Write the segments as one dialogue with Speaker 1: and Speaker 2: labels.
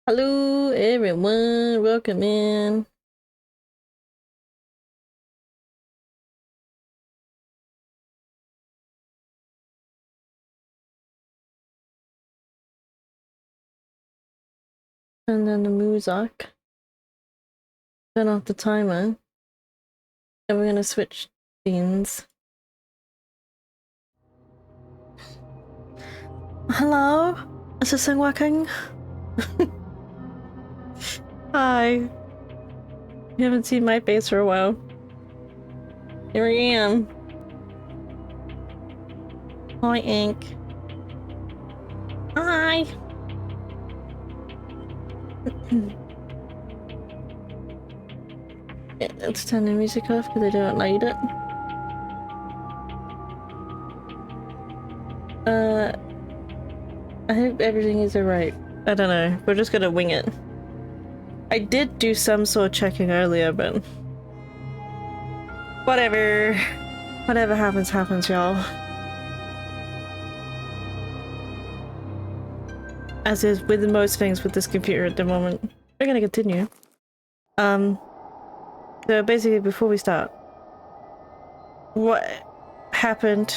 Speaker 1: Hello everyone, welcome in. Turn down the music. Turn off the timer. And we're gonna switch scenes. Hello? Is this thing working? Hi. You haven't seen my face for a while. Here I am. Hi, Ink. Hi! Let's turn the music off because I don't like it. I hope everything is alright. I don't know. We're just gonna wing it. I did do some sort of checking earlier, but whatever. Whatever happens, happens, y'all. As is with most things with this computer at the moment. We're gonna continue. So basically before we start, what happened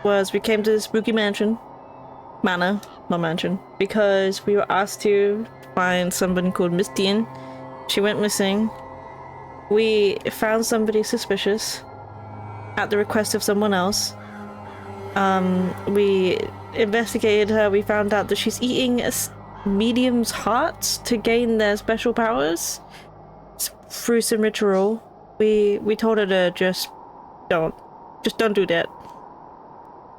Speaker 1: was we came to the spooky manor, not mansion, because we were asked to find somebody called Miss Deane. She went missing. We found somebody suspicious at the request of someone else. We investigated her. We found out that she's eating medium's hearts to gain their special powers through some ritual. We told her to just don't do that.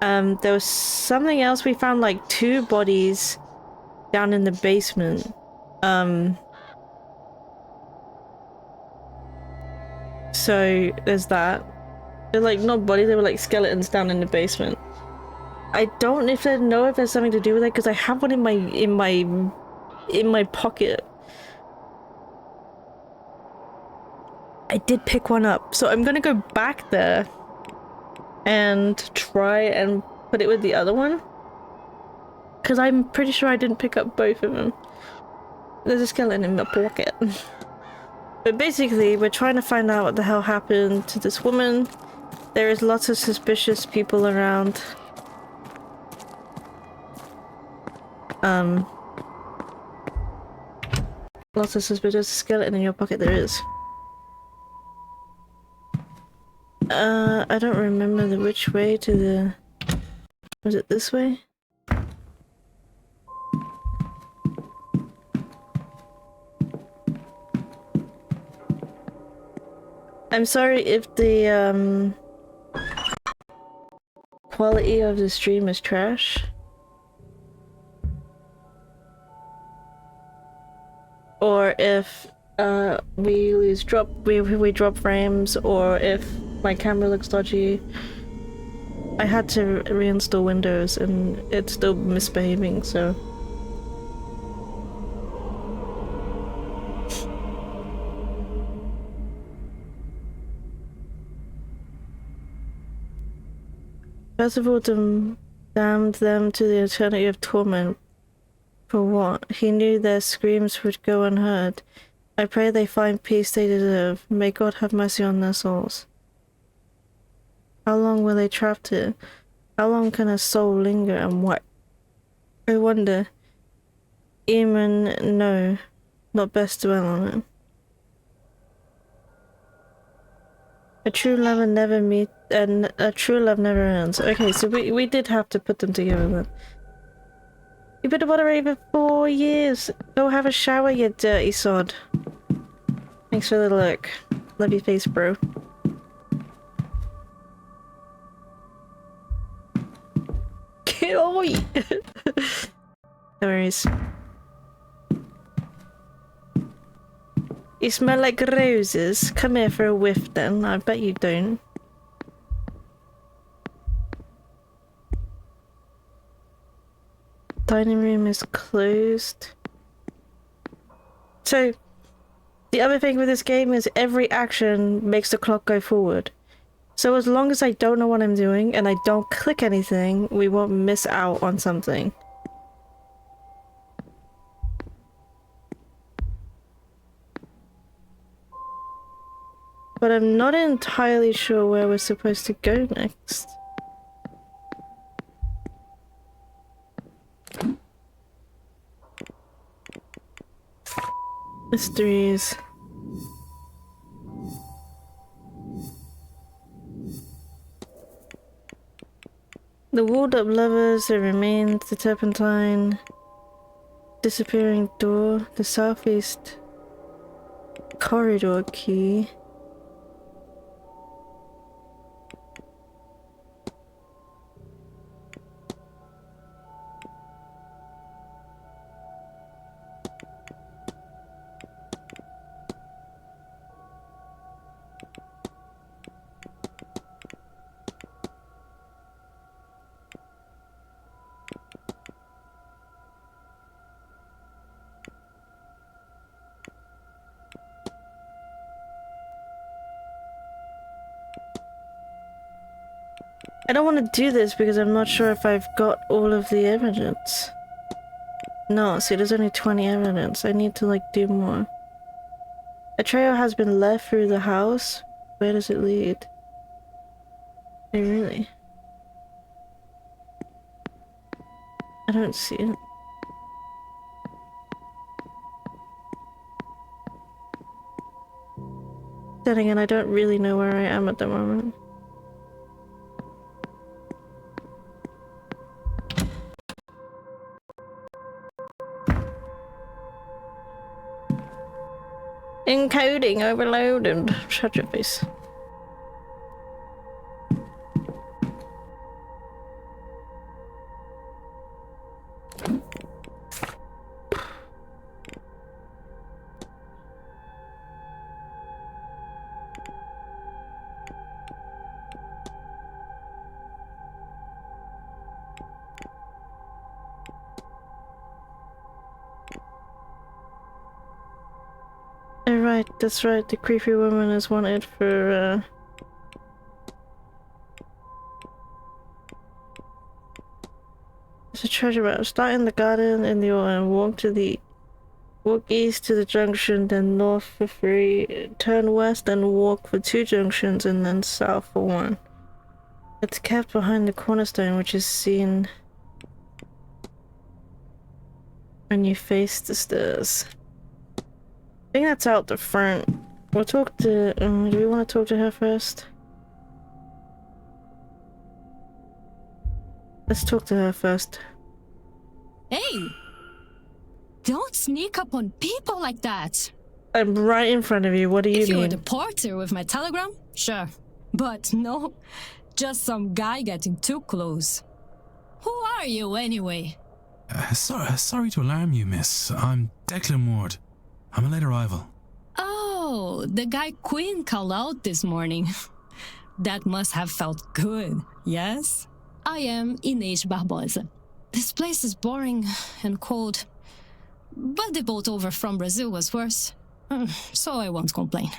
Speaker 1: There was something else. We found like 2 bodies down in the basement. So there's that. They're like not bodies, they were like skeletons down in the basement. I don't know if there's something to do with it because I have one in my pocket. I did pick one up, so I'm gonna go back there and try and put it with the other one. Because I'm pretty sure I didn't pick up both of them. There's a skeleton in my pocket. But basically, we're trying to find out what the hell happened to this woman. There is lots of suspicious people around. Lots of suspicious skeleton in your pocket there is. I don't remember which way to the... Was it this way? I'm sorry if the, quality of the stream is trash. Or if, we drop frames, or if my camera looks dodgy. I had to reinstall Windows and it's still misbehaving, so... First of all, damned them to the eternity of torment. For what? He knew their screams would go unheard. I pray they find peace they deserve. May God have mercy on their souls. How long were they trapped here? How long can a soul linger and what? I wonder. Even no, not best dwell on it. A true love never ends. Okay, so we did have to put them together then. You've been a moderator for 4 years. Go have a shower, you dirty sod. Thanks for the look. Love your face, bro. Oi! No worries. You smell like roses. Come here for a whiff then. I bet you don't. Dining room is closed. So, the other thing with this game is every action makes the clock go forward. So as long as I don't know what I'm doing and I don't click anything, we won't miss out on something. But I'm not entirely sure where we're supposed to go next. Mysteries. The walled up levers, the remains, the turpentine, disappearing door, the southeast corridor key. I don't want to do this because I'm not sure if I've got all of the evidence. No, see, there's only 20 evidence. I need to, like, do more. A trail has been left through the house. Where does it lead? Hey, really? I don't see it. Then again, I don't really know where I am at the moment. Encoding overloaded. Shut your face. Oh, right, that's right. The creepy woman is wanted for, It's a treasure map. Start in the garden in the and walk east to the junction, then north for 3, turn west and walk for 2 junctions, and then south for 1. It's kept behind the cornerstone, which is seen when you face the stairs. I think that's out the front. We'll talk to, do we want to talk to her first? Let's talk to her first.
Speaker 2: Hey! Don't sneak up on people like that!
Speaker 1: I'm right in front of you, what do you mean?
Speaker 2: If you were the porter with my telegram, sure. But no, just some guy getting too close. Who are you, anyway?
Speaker 3: Sorry to alarm you, miss. I'm Declan Ward. I'm a late arrival.
Speaker 2: Oh, the guy Quinn called out this morning. That must have felt good, yes? I am Inês Barbosa. This place is boring and cold, but the boat over from Brazil was worse, so I won't complain.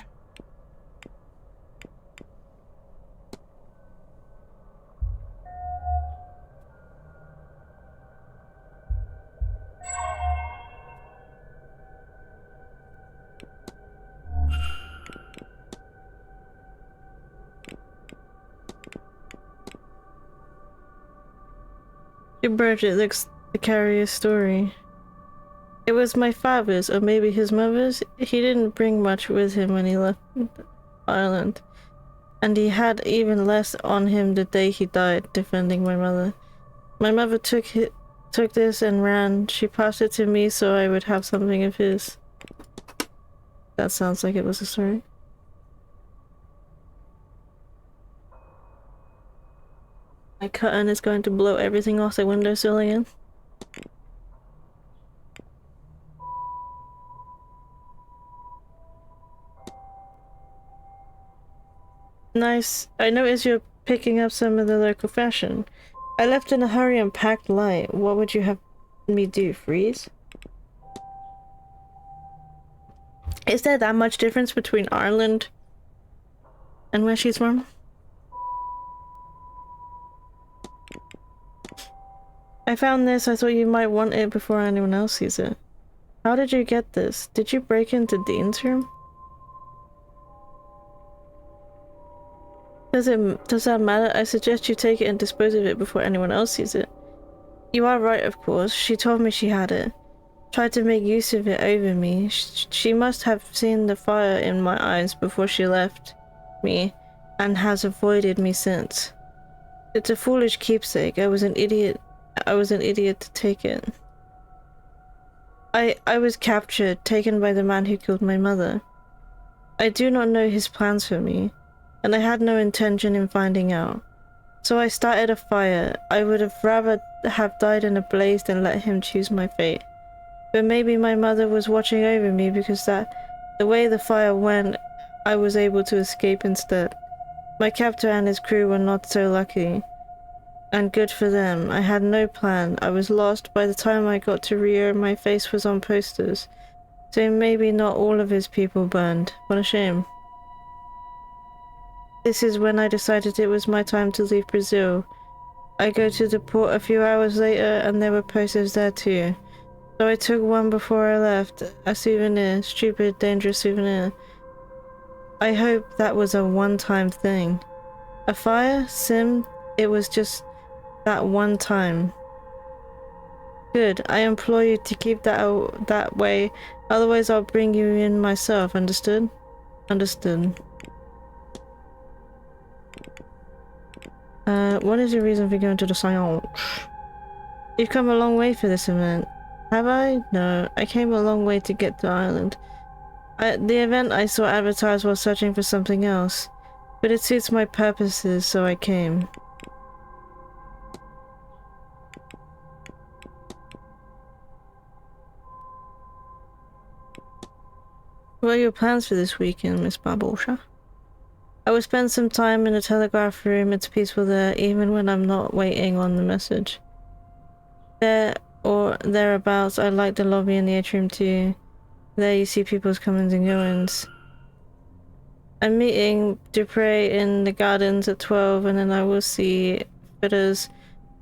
Speaker 1: Your Bridget looks to carry a story. It was my father's, or maybe his mother's. He didn't bring much with him when he left Ireland. And he had even less on him the day he died, defending my mother. My mother took this and ran. She passed it to me so I would have something of his. That sounds like it was a story. My curtain is going to blow everything off the windowsill again. Nice. I noticed you're picking up some of the local fashion. I left in a hurry and packed light. What would you have me do? Freeze? Is there that much difference between Ireland and where she's from? I found this. I thought you might want it before anyone else sees it. How did you get this? Did you break into Deane's room? Does that matter? I suggest you take it and dispose of it before anyone else sees it. You are right, of course. She told me she had it. Tried to make use of it over me. She must have seen the fire in my eyes before she left me, and has avoided me since. It's a foolish keepsake. I was an idiot to take it. I was captured, taken by the man who killed my mother. I do not know his plans for me, and I had no intention in finding out. So I started a fire. I would have rather have died in a blaze than let him choose my fate. But maybe my mother was watching over me because the way the fire went, I was able to escape instead. My captor and his crew were not so lucky. And good for them. I had no plan. I was lost. By the time I got to Rio, my face was on posters. So maybe not all of his people burned. What a shame. This is when I decided it was my time to leave Brazil. I go to the port a few hours later and there were posters there too. So I took one before I left. A souvenir. Stupid, dangerous souvenir. I hope that was a one-time thing. A fire? Sim? It was just that one time. Good. I implore you to keep that way. Otherwise I'll bring you in myself. Understood? Understood. What is your reason for going to the seance? You've come a long way for this event. Have I? No. I came a long way to get to Ireland. The event I saw advertised while searching for something else. But it suits my purposes, so I came. What are your plans for this weekend, Miss Barbosa? I will spend some time in the telegraph room. It's peaceful there, even when I'm not waiting on the message. There or thereabouts, I like the lobby and the atrium too. There you see people's comings and goings. I'm meeting Dupre in the gardens at 12, and then I will see Fidders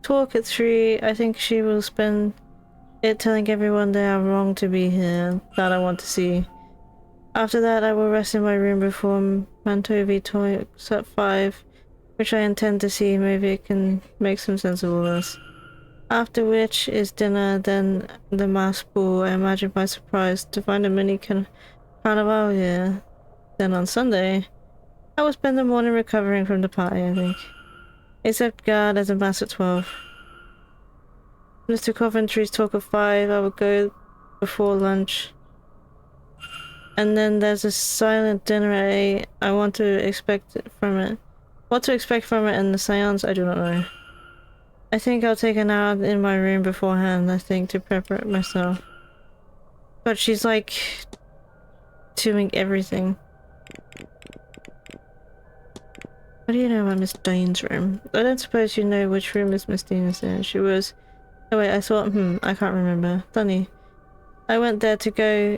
Speaker 1: talk at 3. I think she will spend it telling everyone they are wrong to be here, that I want to see. After that, I will rest in my room before Mantovi talks at 5, which I intend to see. Maybe it can make some sensibleness. After which is dinner, then the mass ball. I imagine by surprise to find a mini carnival here. Then on Sunday, I will spend the morning recovering from the party, I think. Except God, there's a mass at 12. Mr. Coventry's talk at 5, I will go before lunch. And then there's a silent dinner at 8. I want to expect from it. What to expect from it in the seance, I do not know. I think I'll take an hour in my room beforehand, I think, to prepare it myself. But she's like doing everything. What do you know about Miss Deane's room? I don't suppose you know which room Miss Deane is in. She was... Oh wait, I thought... I can't remember. Funny. I went there to go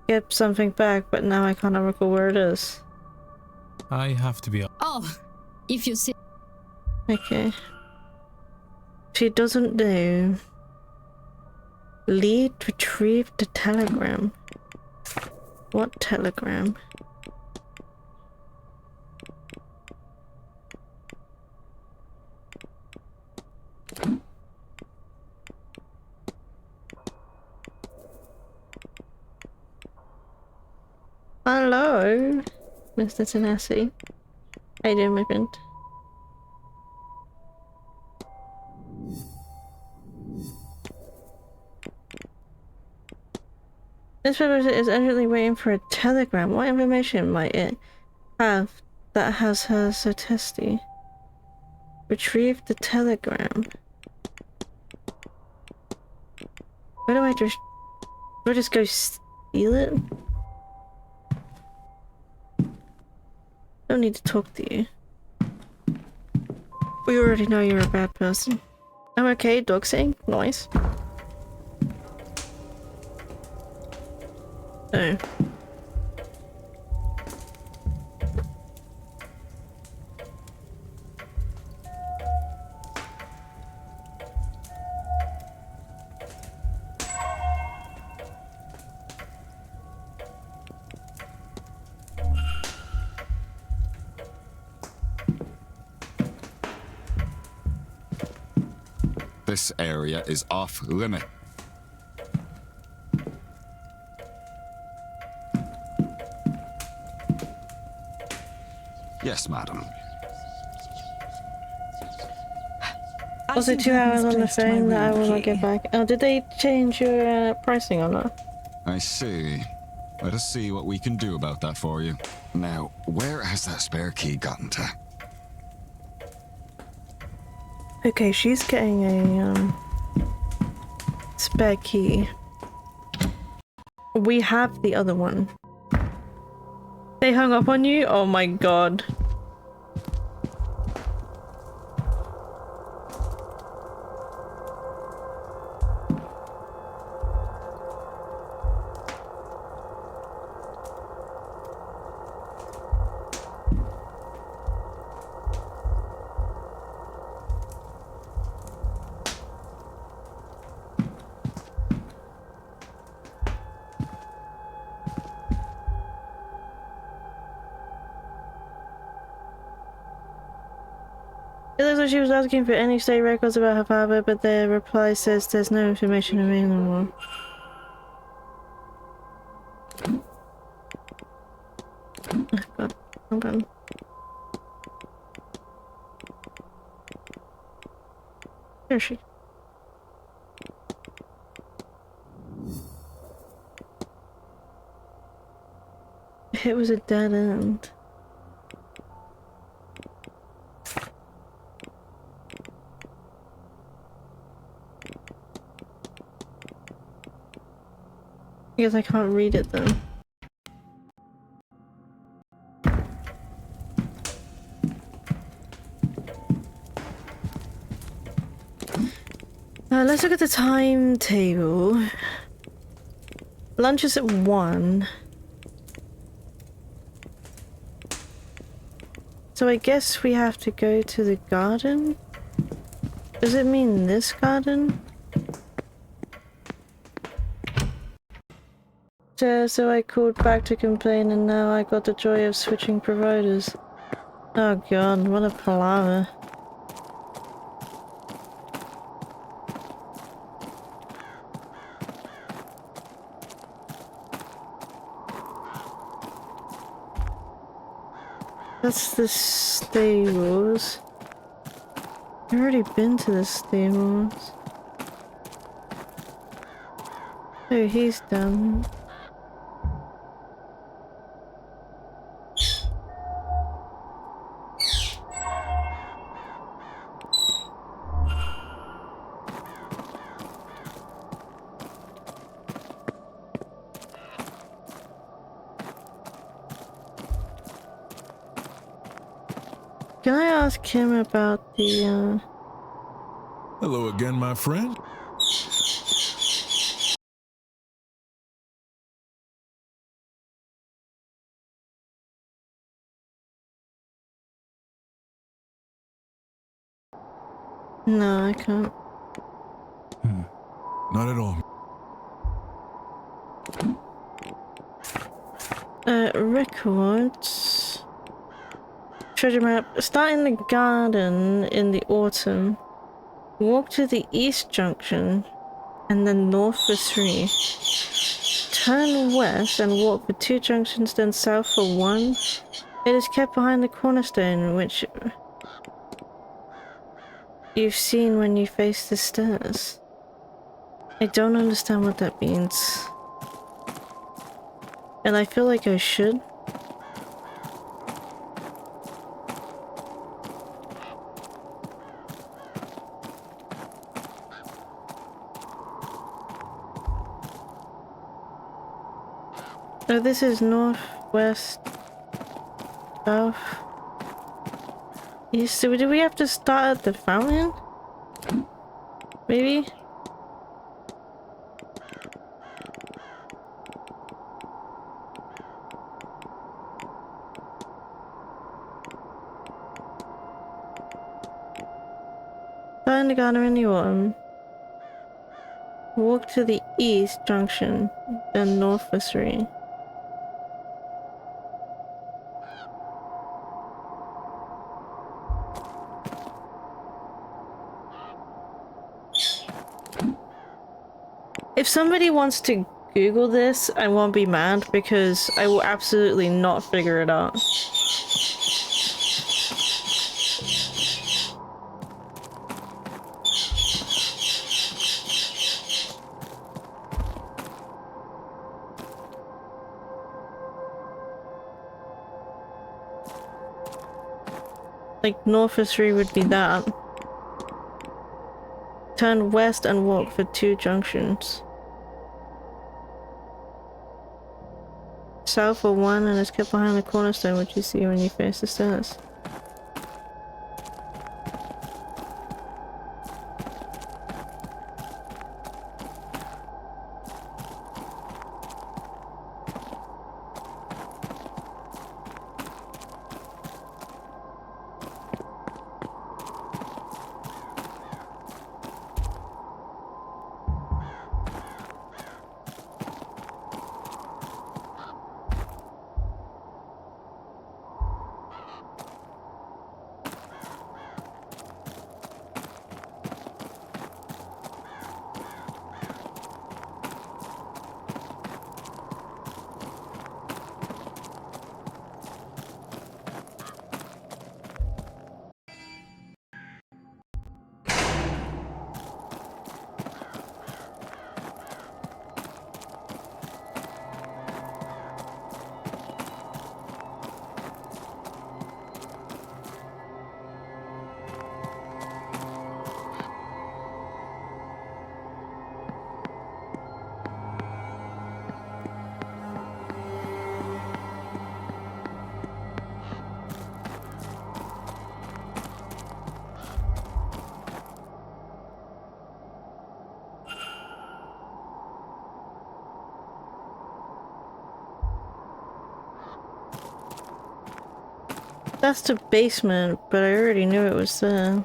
Speaker 1: get something back, but now I cannot recall where it is.
Speaker 3: I have to be...
Speaker 2: Oh, if you see...
Speaker 1: Okay. She doesn't know. Lead retrieved the telegram. What telegram? Hello, Mr. Tenassi. How you doing, my friend? This person is urgently waiting for a telegram. What information might it have that has her so testy? Retrieve the telegram. Where do I just... Do I just go steal it? I don't need to talk to you. We already know you're a bad person. I'm okay, dog sitting. Nice. Oh.
Speaker 4: This area is off limit. Yes, madam.
Speaker 1: Also, 2 hours on the phone that I will not get back. Oh, did they change your pricing or not?
Speaker 4: I see. Let us see what we can do about that for you. Now, where has that spare key gotten to?
Speaker 1: Okay, she's getting a spare key. We have the other one. They hung up on you? Oh my god. It looks like she was asking for any state records about her father, but their reply says there's no information available. Oh god, hold on. Where is she? It was a dead end. I guess I can't read it then. Let's look at the timetable. Lunch is at 1. So I guess we have to go to the garden? Does it mean this garden? So I called back to complain and now I got the joy of switching providers. Oh god, what a palaver. That's the stables. I've already been to the stables. Oh, he's done. Can I ask him about the,
Speaker 5: Hello again, my friend.
Speaker 1: No, I can't.
Speaker 5: Not at all.
Speaker 1: Records. Treasure map. Start in the garden in the autumn. Walk to the east junction and then north for 3. Turn west and walk for 2 junctions, then south for 1. It is kept behind the cornerstone, which you've seen when you face the stairs. I don't understand what that means. And I feel like I should. Oh, this is north, west, south, east. So do we have to start at the fountain? Maybe? Start in the garden in the autumn. Walk to the east junction, then north for 3. If somebody wants to Google this, I won't be mad because I will absolutely not figure it out. Like, north of 3 would be that. Turn west and walk for 2 junctions. South for 1 and it's kept behind the cornerstone, which you see when you face the stairs. That's the basement, but I already knew it was there.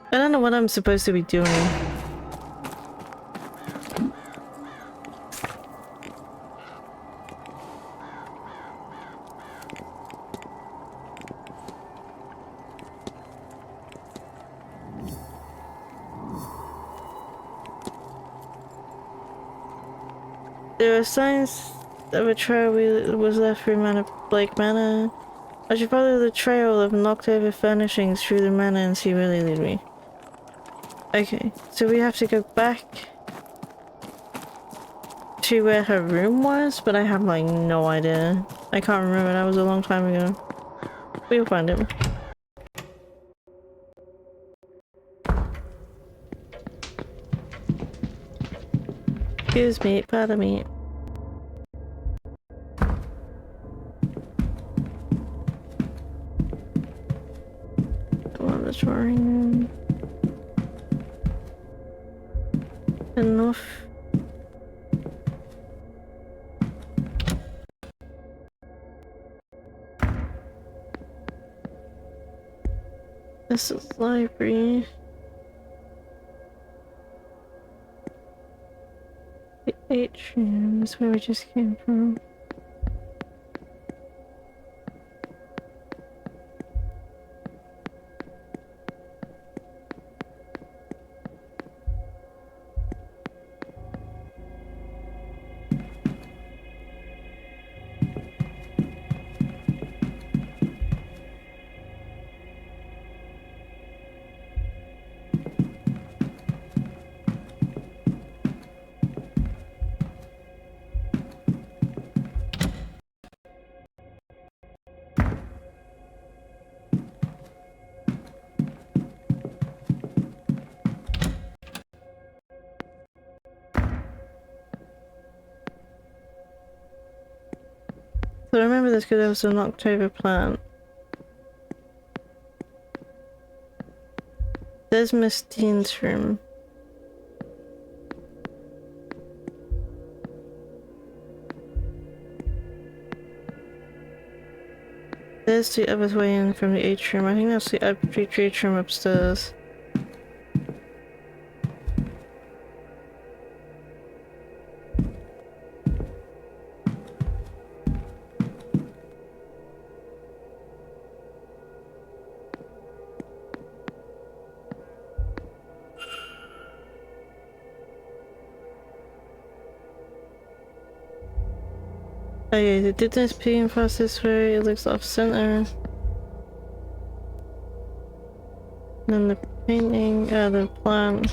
Speaker 1: I don't know what I'm supposed to be doing. There are signs of a trail was left through Blake Manor. I should follow the trail of knocked over furnishings through the manor and see where they lead me. Okay, so we have to go back to where her room was, but I have like no idea. I can't remember, that was a long time ago. We'll find him. Excuse me, pardon me. The drawing room. Enough. This is library. The atrium is where we just came from. So I remember this because there was an October plant. There's Miss Deane's room. There's the other way in from the atrium. I think that's the atrium upstairs. Oh yeah, the distance peeing past this way, it looks off center. Then the painting, the plan.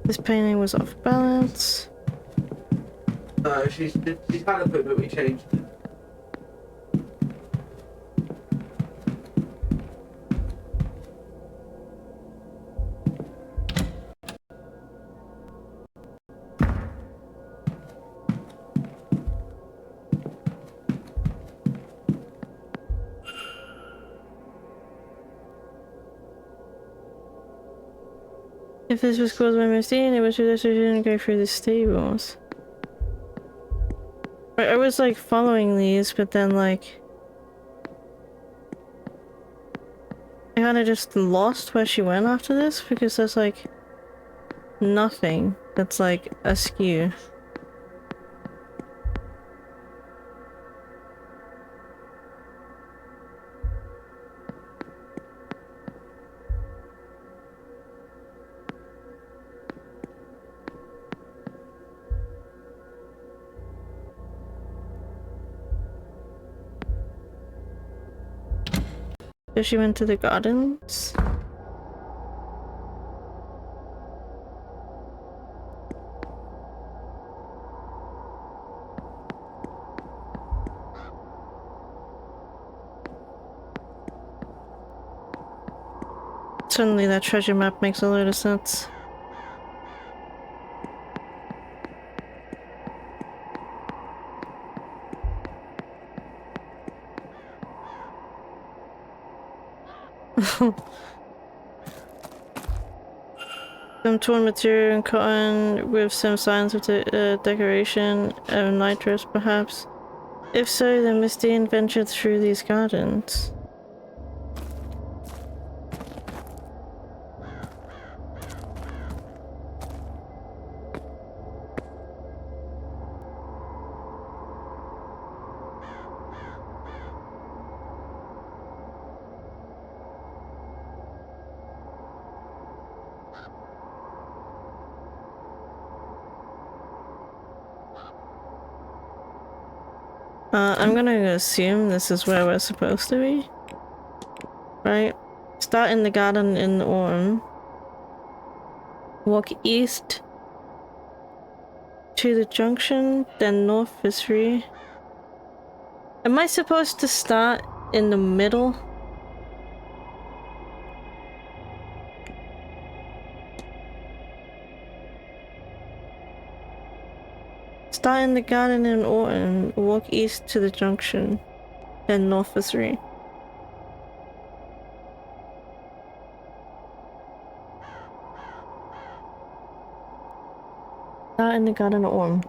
Speaker 1: This painting was off balance.
Speaker 6: She's had a bit, but we changed it.
Speaker 1: If this was caused by Miss Deane, it was her decision to go through the stables. I was like following these, but then like I kind of just lost where she went after this because there's like nothing that's like askew. So she went to the gardens. Suddenly that treasure map makes a lot of sense. Some torn material and cotton with some signs of decoration of nitrous, perhaps. If so, then Miss Deane ventured through these gardens. I'm gonna assume this is where we're supposed to be. Right? Start in the garden in the autumn. Walk east to the junction, then north for 3. Am I supposed to start in the middle? Start in the garden in autumn, walk east to the junction, then north for 3. Start in the garden in autumn.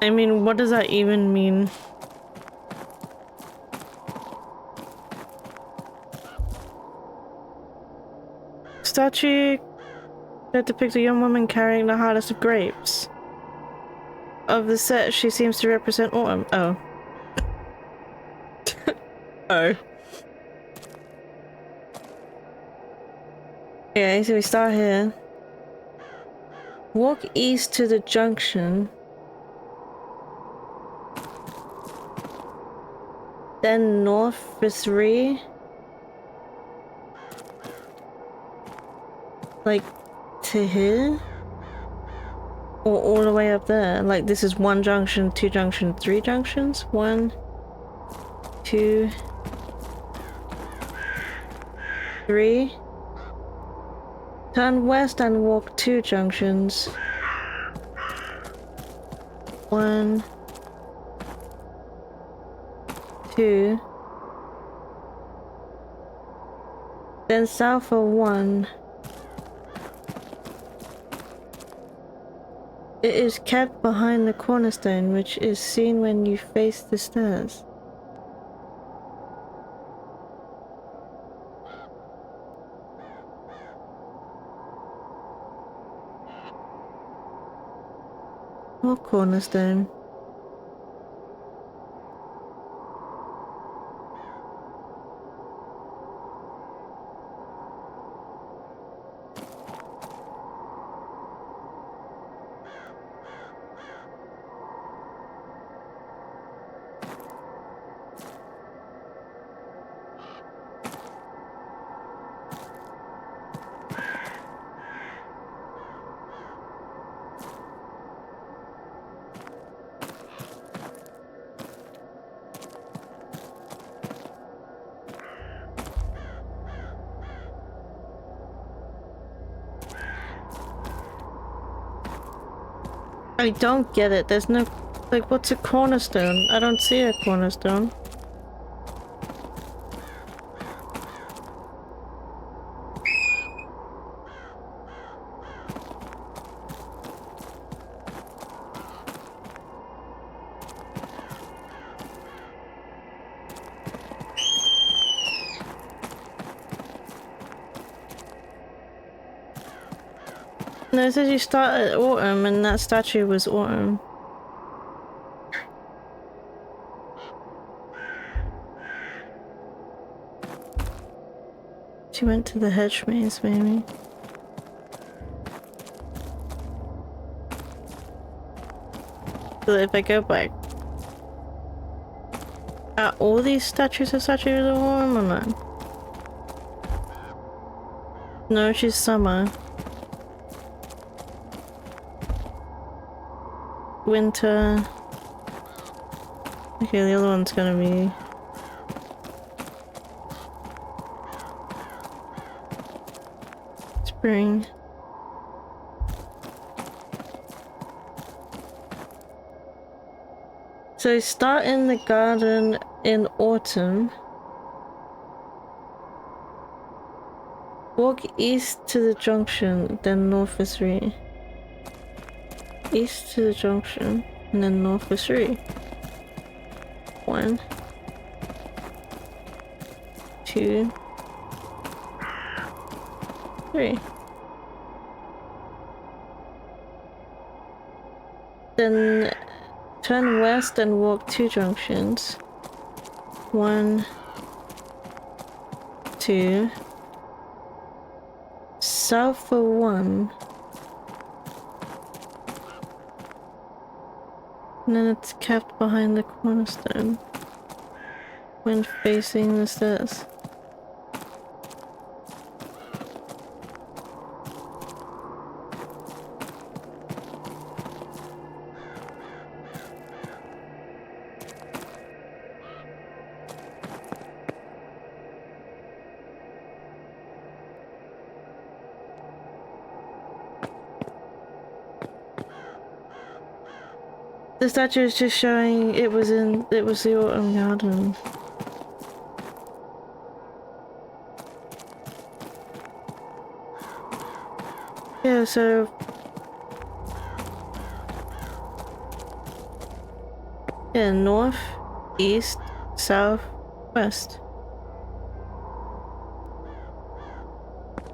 Speaker 1: I mean, what does that even mean? Statue that depicts a young woman carrying the harvest of grapes. Of the set, she seems to represent autumn. Oh. Oh. Okay, so we start here. Walk east to the junction. Then north for 3. Like, to here? Or all the way up there? Like, this is 1 junction, 2 junction, 3 junctions? 1, 2, 3. Turn west and walk 2 junctions. 1, 2. Then south of 1. It is kept behind the cornerstone, which is seen when you face the stairs. What cornerstone? I don't get it. There's no... Like, what's a cornerstone? I don't see a cornerstone. No, it says you start at autumn, and that statue was autumn. She went to the hedge maze, maybe. So if I go back... Are all these statues of statues of autumn or not? No, she's summer. Winter. Okay, the other one's gonna be... Spring. So start in the garden in autumn. Walk east to the junction, then north for 3. East to the junction, and then north for 3. 1, 2, 3. Then turn west and walk 2 junctions. 1, 2. South for 1. And then it's kept behind the cornerstone when facing the stairs. The statue is just showing it was the autumn garden. Yeah, so yeah, north, east, south, west.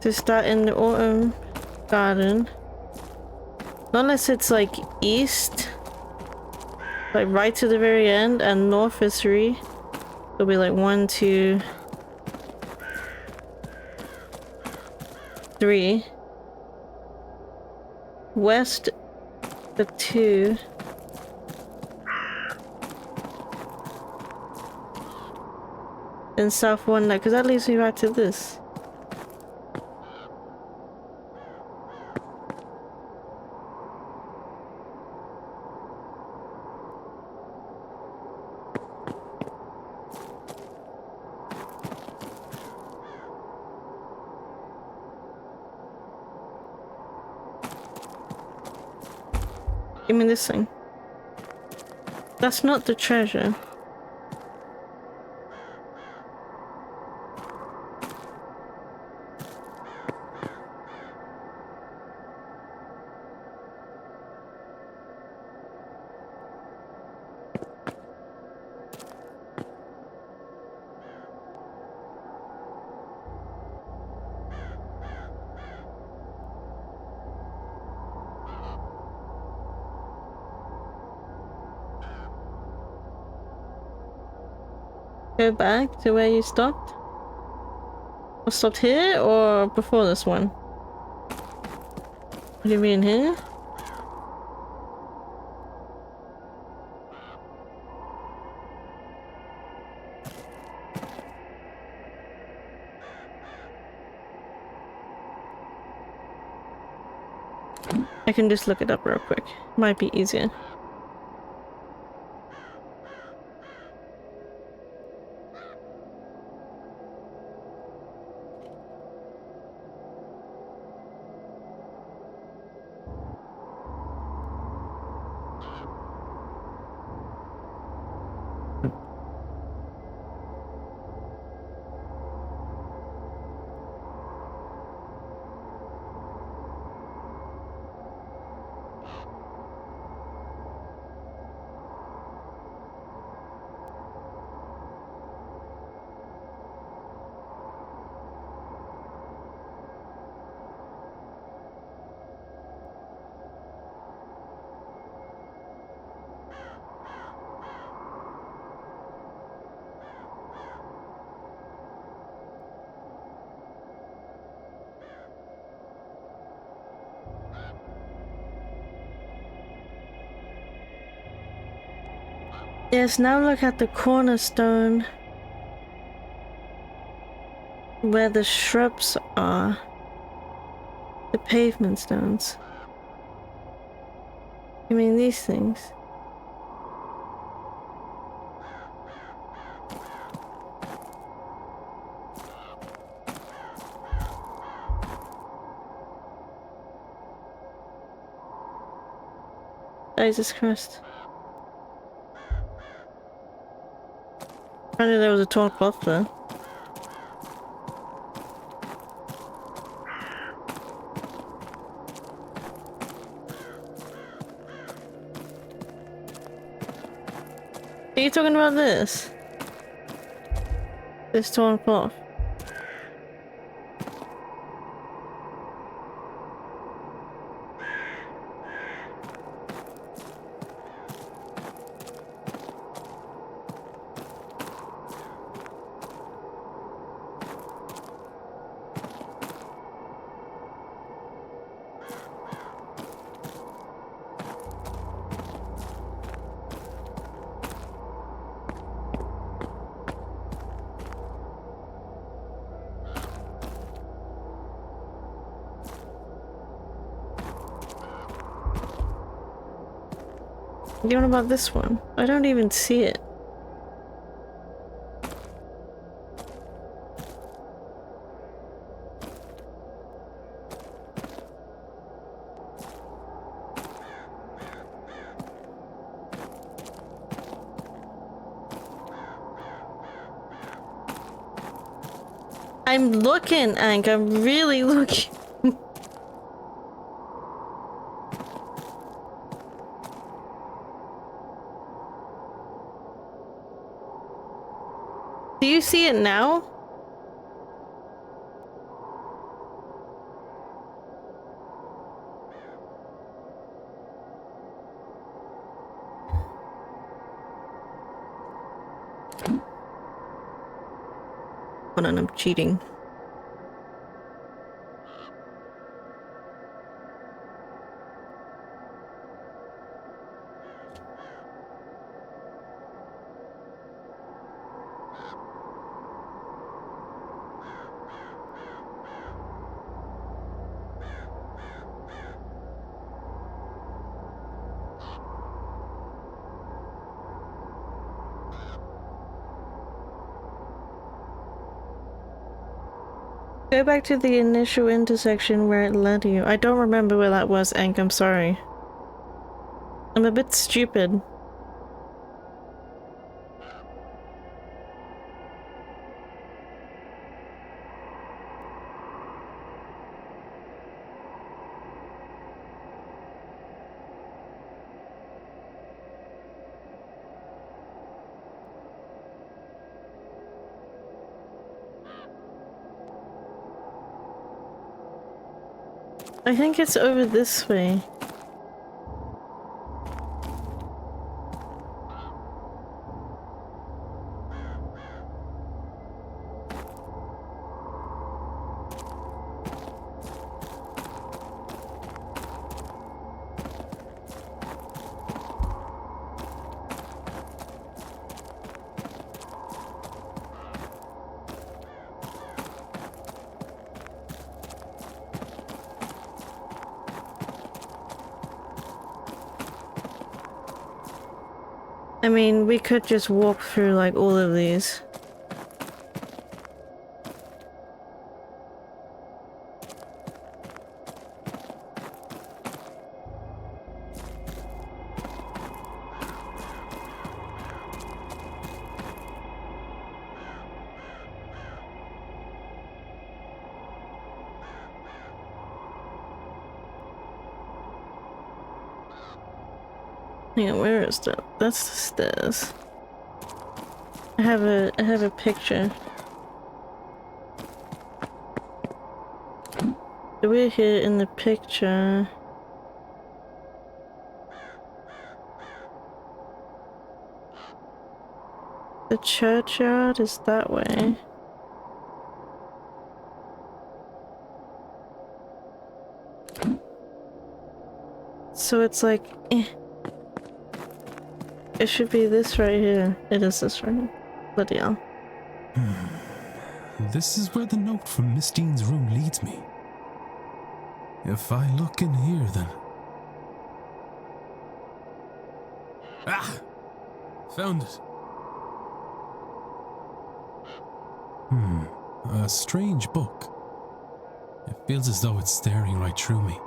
Speaker 1: To start in the autumn garden. Unless it's like east. Like right to the very end, and north is 3. It'll be like 1, 2, 3. West the 2. And south 1, because that leads me back to this. Give me this thing. That's not the treasure. Go back to where you stopped? Or stopped here or before this one? What do you mean here? I can just look it up real quick. Might be easier. Yes, now look at the cornerstone where the shrubs are. The pavement stones. I mean these things. Jesus Christ. Apparently there was a torn cloth there. Are you talking about this? This torn cloth? You know about this one? I don't even see it. I'm looking, Ank. I'm really looking. Do you see it now? Hold on, I'm cheating. Go back to the initial intersection where it led you. I don't remember where that was, Ank. I'm sorry. I'm a bit stupid. I think it's over this way. I mean, we could just walk through like all of these. Yeah, where is that? That's the stairs. I have a picture. So we're here in the picture. The churchyard is that way. So it's like, eh. It should be this right here. It is this right here. Bloody hell.
Speaker 3: This is where the note from Miss Deane's room leads me. If I look in here, then... Ah! Found it. A strange book. It feels as though it's staring right through me.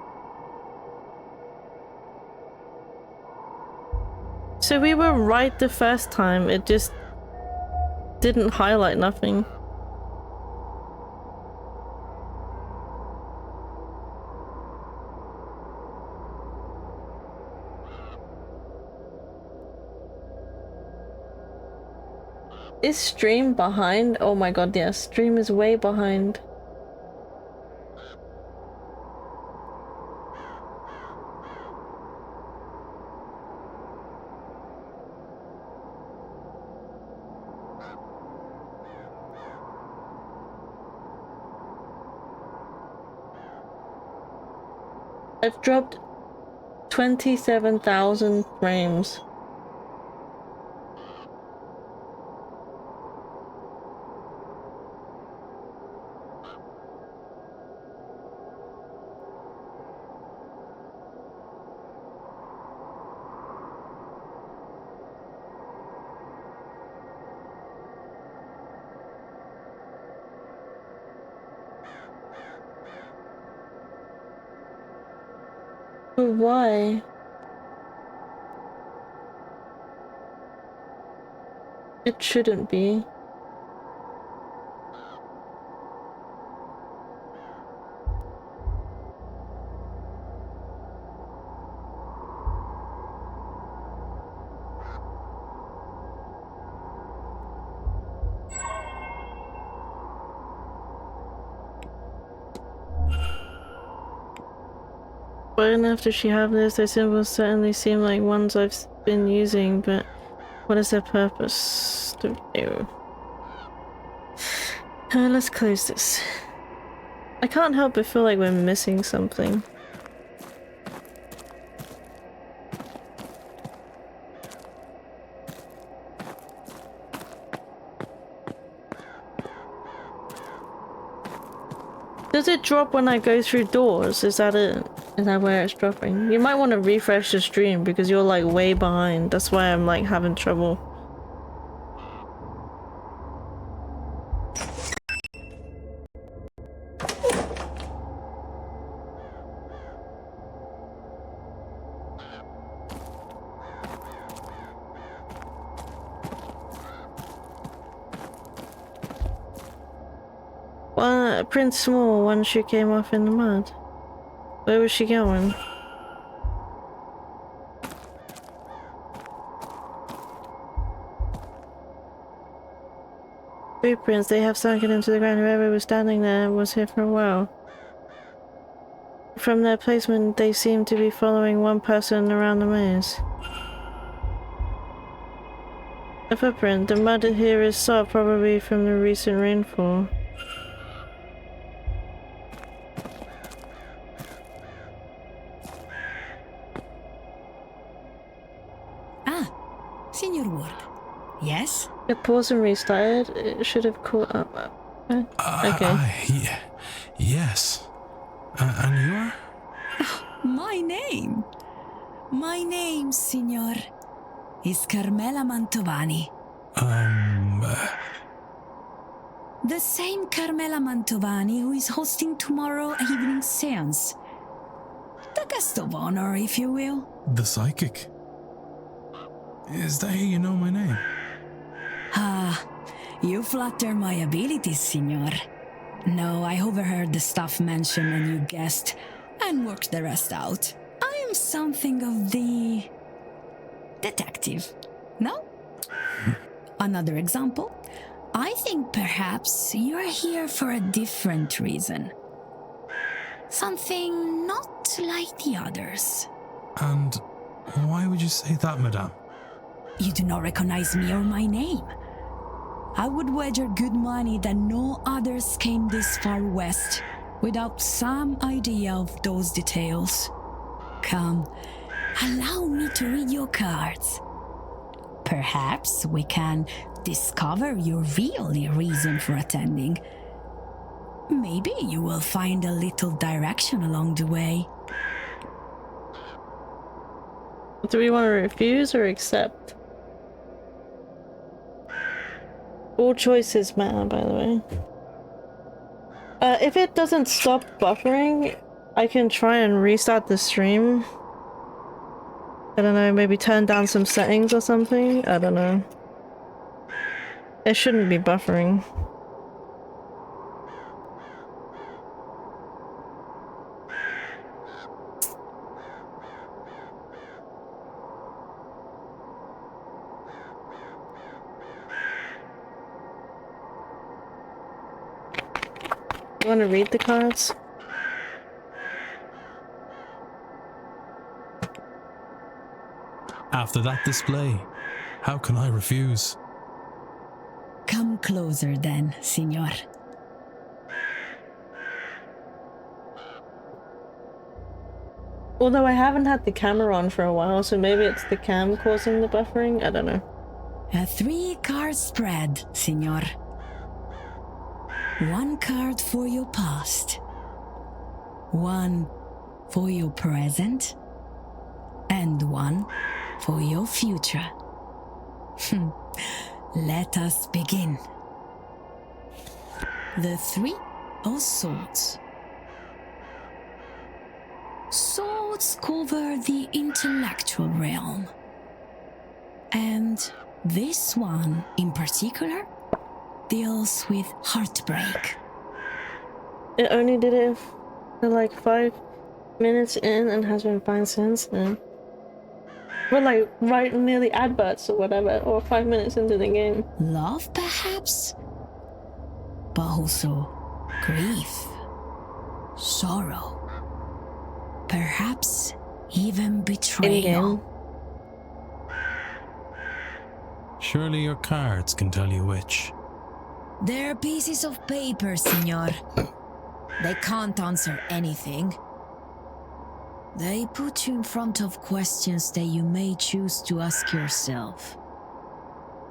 Speaker 1: So we were right the first time, it just didn't highlight nothing. Is stream behind? Oh my god, yes, stream is way behind. I've dropped 27,000 frames. But why? It shouldn't be. Why on earth does she have this? Those symbols certainly seem like ones I've been using, but what is their purpose? Let's close this. I can't help but feel like we're missing something. Does it drop when I go through doors? Is that it? Is that where it's dropping? You might want to refresh the stream because you're like way behind. That's why I'm like having trouble. Prince Small once she came off in the mud. Where was she going? Footprints, they have sunken into the ground. Whoever was standing there was here for a while. From their placement, they seem to be following one person around the maze. A footprint. The mud here is soft, probably from the recent rainfall.
Speaker 7: Ah, Signor Ward. Yes?
Speaker 1: It paused and restarted. It should have caught up. Okay.
Speaker 3: Yes. And you are?
Speaker 7: My name? My name, Signor, is Carmela Mantovani. The same Carmela Mantovani who is hosting tomorrow evening's seance. The guest of honor, if you will.
Speaker 3: The psychic? Is that how you know my name?
Speaker 7: Ah, you flatter my abilities, Signor. No, I overheard the staff mention a new guest and worked the rest out. I am something of the detective. No? Another example. I think perhaps you are here for a different reason. Something not like the others.
Speaker 3: And why would you say that, madame?
Speaker 7: You do not recognize me or my name. I would wager good money that no others came this far west without some idea of those details. Come, allow me to read your cards. Perhaps we can discover your real reason for attending. Maybe you will find a little direction along the way.
Speaker 1: Do we want to refuse or accept? All choices matter, by the way. If it doesn't stop buffering, I can try and restart the stream. I don't know, maybe turn down some settings or something? I don't know. It shouldn't be buffering. You want to read the cards?
Speaker 3: After that display, how can I refuse?
Speaker 7: Come closer then, Signor.
Speaker 1: Although I haven't had the camera on for a while, so maybe it's the cam causing the buffering? I don't know.
Speaker 7: A 3-card spread, Signor. 1 card for your past, 1 for your present, and 1 for your future. Let us begin. The 3 of Swords. Swords cover the intellectual realm. And this one in particular deals with heartbreak.
Speaker 1: It only did it for like 5 minutes in and has been fine since then. We're like right near the adverts or whatever, or 5 minutes into the game.
Speaker 7: Love, perhaps? But also grief, sorrow, perhaps even betrayal.
Speaker 3: Surely your cards can tell you which.
Speaker 7: They're pieces of paper, Signor. They can't answer anything. They put you in front of questions that you may choose to ask yourself.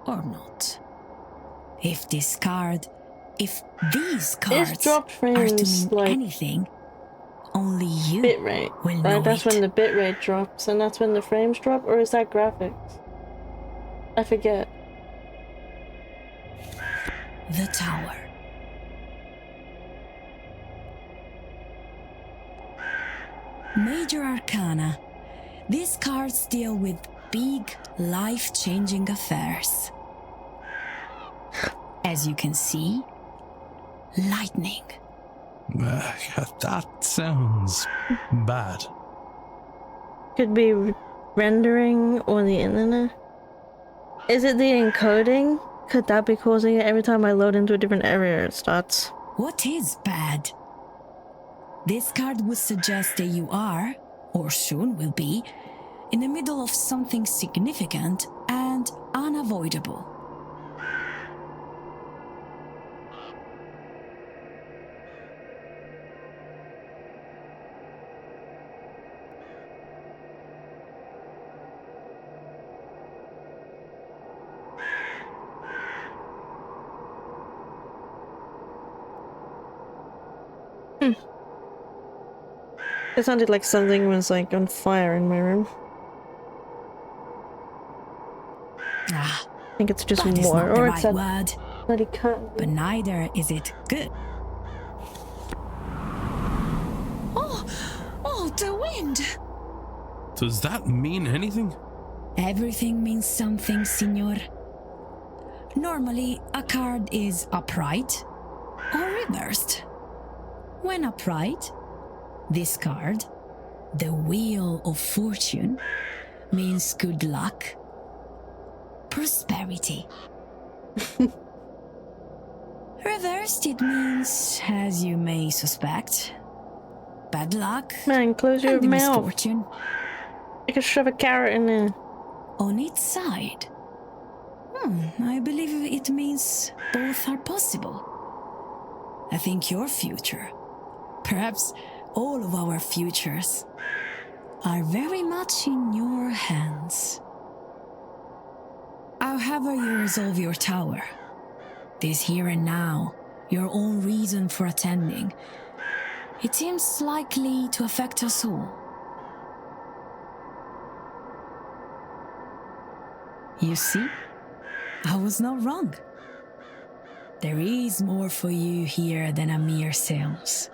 Speaker 7: Or not. If these cards
Speaker 1: dropped
Speaker 7: are to
Speaker 1: frames
Speaker 7: mean
Speaker 1: like
Speaker 7: anything, only you
Speaker 1: bitrate,
Speaker 7: will know
Speaker 1: right? That's
Speaker 7: it.
Speaker 1: when the bitrate drops, and that's when the frames drop, or is that graphics? I forget.
Speaker 7: The Tower. Major Arcana. These cards deal with big, life-changing affairs. As you can see, lightning.
Speaker 3: That sounds bad.
Speaker 1: Could be rendering or the internet. Is it the encoding? Could that be causing it? Every time I load into a different area, it starts.
Speaker 7: What is bad? This card would suggest that you are, or soon will be, in the middle of something significant and unavoidable.
Speaker 1: It sounded like something was like on fire in my room.
Speaker 7: Ah,
Speaker 1: I think it's just
Speaker 7: that is
Speaker 1: more,
Speaker 7: not the
Speaker 1: or it's
Speaker 7: right
Speaker 1: a
Speaker 7: word,
Speaker 1: bloody curtain.
Speaker 7: but neither is it good. Oh, the wind!
Speaker 3: Does that mean anything?
Speaker 7: Everything means something, Signor. Normally, a card is upright or reversed. When upright, this card, the Wheel of Fortune, means good luck, prosperity. Reversed, it means, as you may suspect, bad luck
Speaker 1: Man, close your
Speaker 7: and
Speaker 1: mouth.
Speaker 7: misfortune.
Speaker 1: I could shove a carrot in there.
Speaker 7: On its side, I believe it means both are possible. I think your future, perhaps all of our futures, are very much in your hands. However you resolve your tower, this here and now, your own reason for attending, it seems likely to affect us all. You see, I was not wrong. There is more for you here than a mere sales.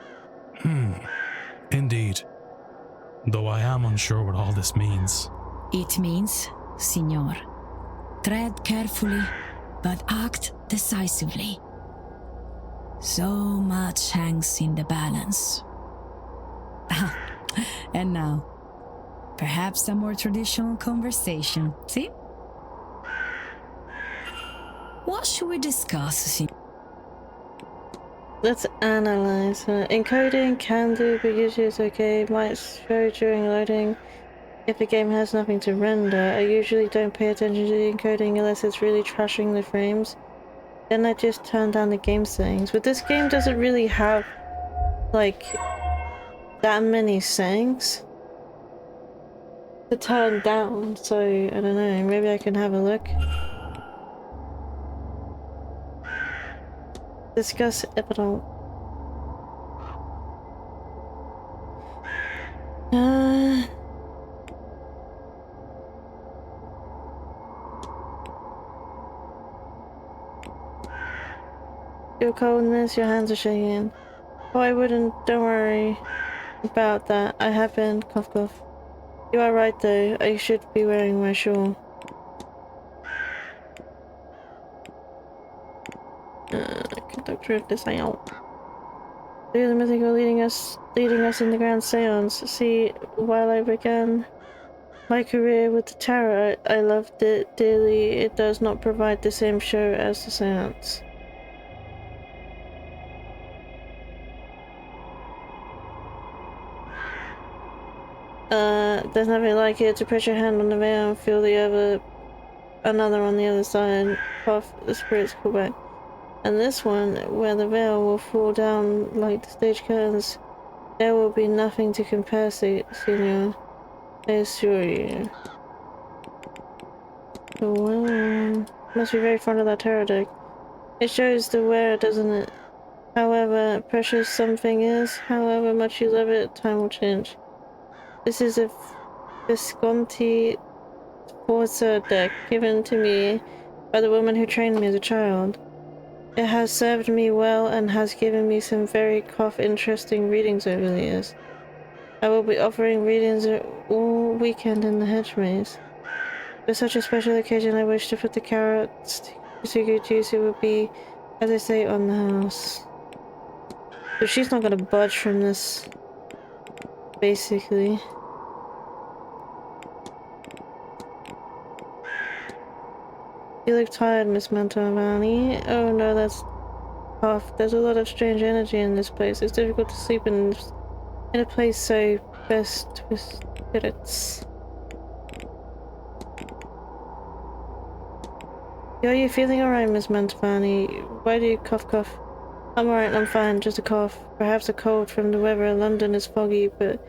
Speaker 3: Indeed. Though I am unsure what all this means.
Speaker 7: It means, Signor, tread carefully, but act decisively. So much hangs in the balance. And now, perhaps a more traditional conversation, see? What should we discuss, Signor?
Speaker 1: Let's analyze. Encoding can do, but usually it's okay. Might show during loading. If the game has nothing to render, I usually don't pay attention to the encoding unless it's really trashing the frames. Then I just turn down the game settings. But this game doesn't really have, like, that many settings to turn down, so I don't know. Maybe I can have a look. Discuss evidence. Your coldness, your hands are shaking. Oh, I wouldn't. Don't worry about that. I have been. Cough, cough. You are right, though. I should be wearing my shawl. Conductor of the seance. They are the mythical leading us in the grand seance. See, while I began my career with the tarot, I loved it dearly. It does not provide the same show as the seance. There's nothing like it to put your hand on the veil and feel another on the other side. Cough, the spirits call back. And this one, where the veil will fall down like the stage curtains, there will be nothing to compare, Signor. I assure you. Oh, well, must be very fond of that tarot deck. It shows the wearer, doesn't it? However precious something is, however much you love it, time will change. This is a Visconti Forza deck given to me by the woman who trained me as a child. It has served me well and has given me some very interesting readings over the years. I will be offering readings all weekend in the hedge maze. For such a special occasion, I wish to put the carrots to good use. It would be, as I say, on the house. So she's not gonna budge from this, basically. You look tired, Miss Mantovani. Oh no, that's off. There's a lot of strange energy in this place. It's difficult to sleep in In a place so best with spirits. Are you feeling alright, Miss Mantovani? Why do you cough? I'm alright, I'm fine, just a cough. Perhaps a cold from the weather. London is foggy, but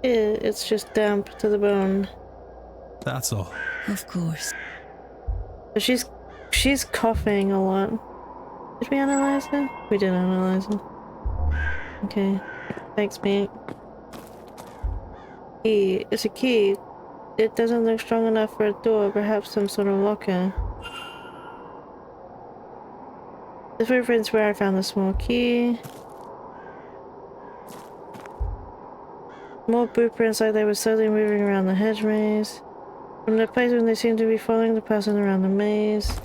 Speaker 1: here it's just damp to the bone.
Speaker 3: That's all.
Speaker 7: Of course.
Speaker 1: But she's coughing a lot. Did we analyze her? We did analyze her. Okay. Thanks, mate. Key. It's a key. It doesn't look strong enough for a door, perhaps some sort of locker. The footprint's where I found the small key. More blueprints like they were slowly moving around the hedge maze. From the place when they seem to be following the person around the maze.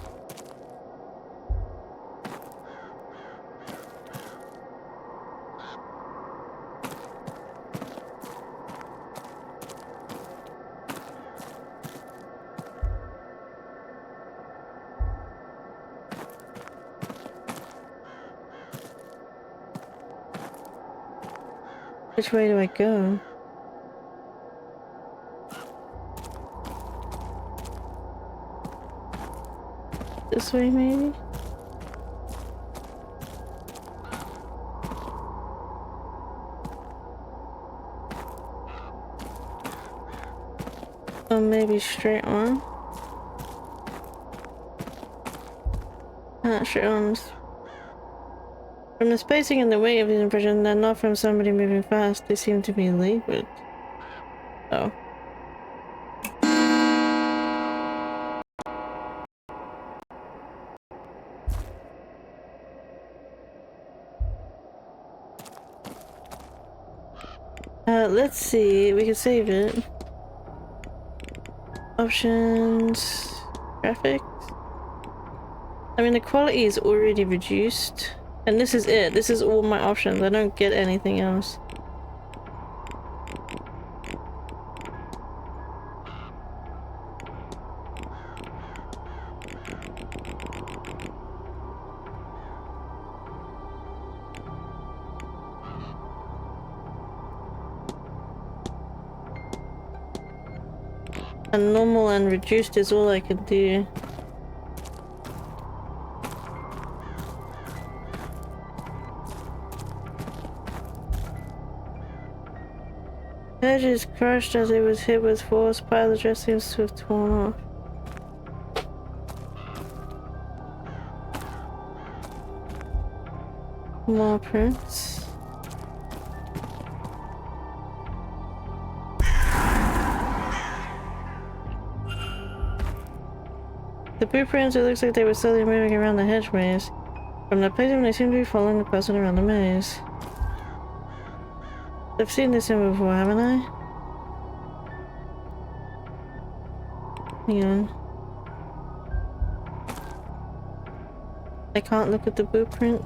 Speaker 1: Which way do I go? This way, maybe? Or maybe straight on? Straight on. From the spacing and the weight of these impressions, they're not from somebody moving fast. They seem to be labored. Oh. Let's see. We can save it. Options. Graphics. I mean, the quality is already reduced. And this is it. This is all my options. I don't get anything else. And normal and reduced is all I can do. The edge is crushed as it was hit with force. Part of the dress seems to have torn off. More prints. The blueprints, it looks like they were slowly moving around the hedge maze. From the place when they seem to be following the person around the maze. I've seen this in before, haven't I? Hang on. I can't look at the blueprint.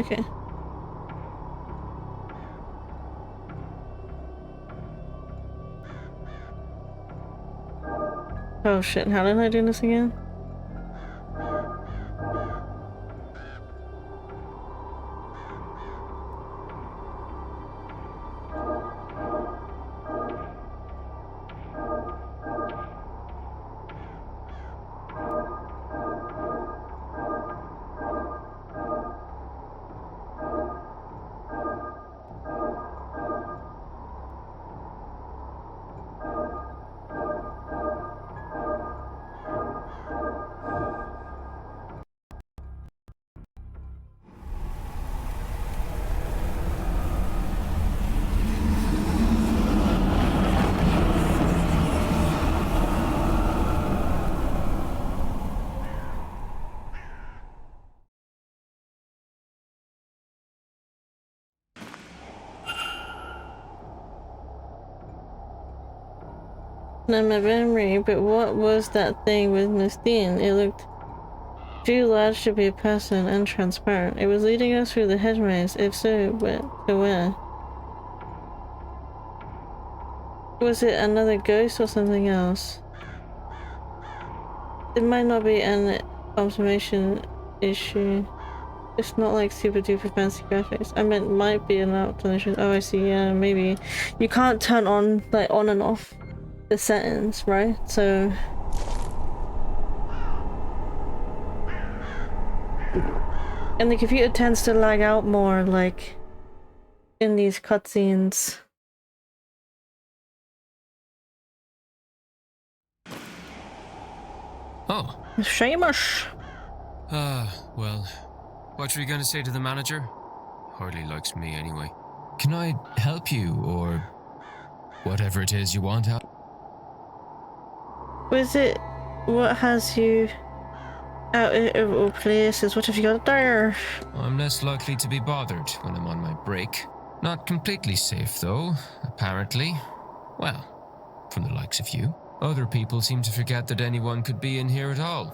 Speaker 1: Okay. Oh shit, how did I do this again? Not my memory, but what was that thing with Miss Deane? It looked too large to be a person and transparent. It was leading us through the hedge maze. If so, to where? Was it another ghost or something else? It might not be an observation issue. It's not like super duper fancy graphics. I meant might be an optimization. Oh, I see. Yeah, maybe. You can't turn on like on and off the settings, right? So. And the computer tends to lag out more, like in these cutscenes.
Speaker 8: Oh.
Speaker 1: Shameless.
Speaker 8: Well, what were you gonna say to the manager? Hardly likes me anyway. Can I help you, or whatever it is you want out?
Speaker 1: Was it what has you out of all places? What have you got there?
Speaker 8: I'm less likely to be bothered when I'm on my break. Not completely safe, though, apparently. Well, from the likes of you. Other people seem to forget that anyone could be in here at all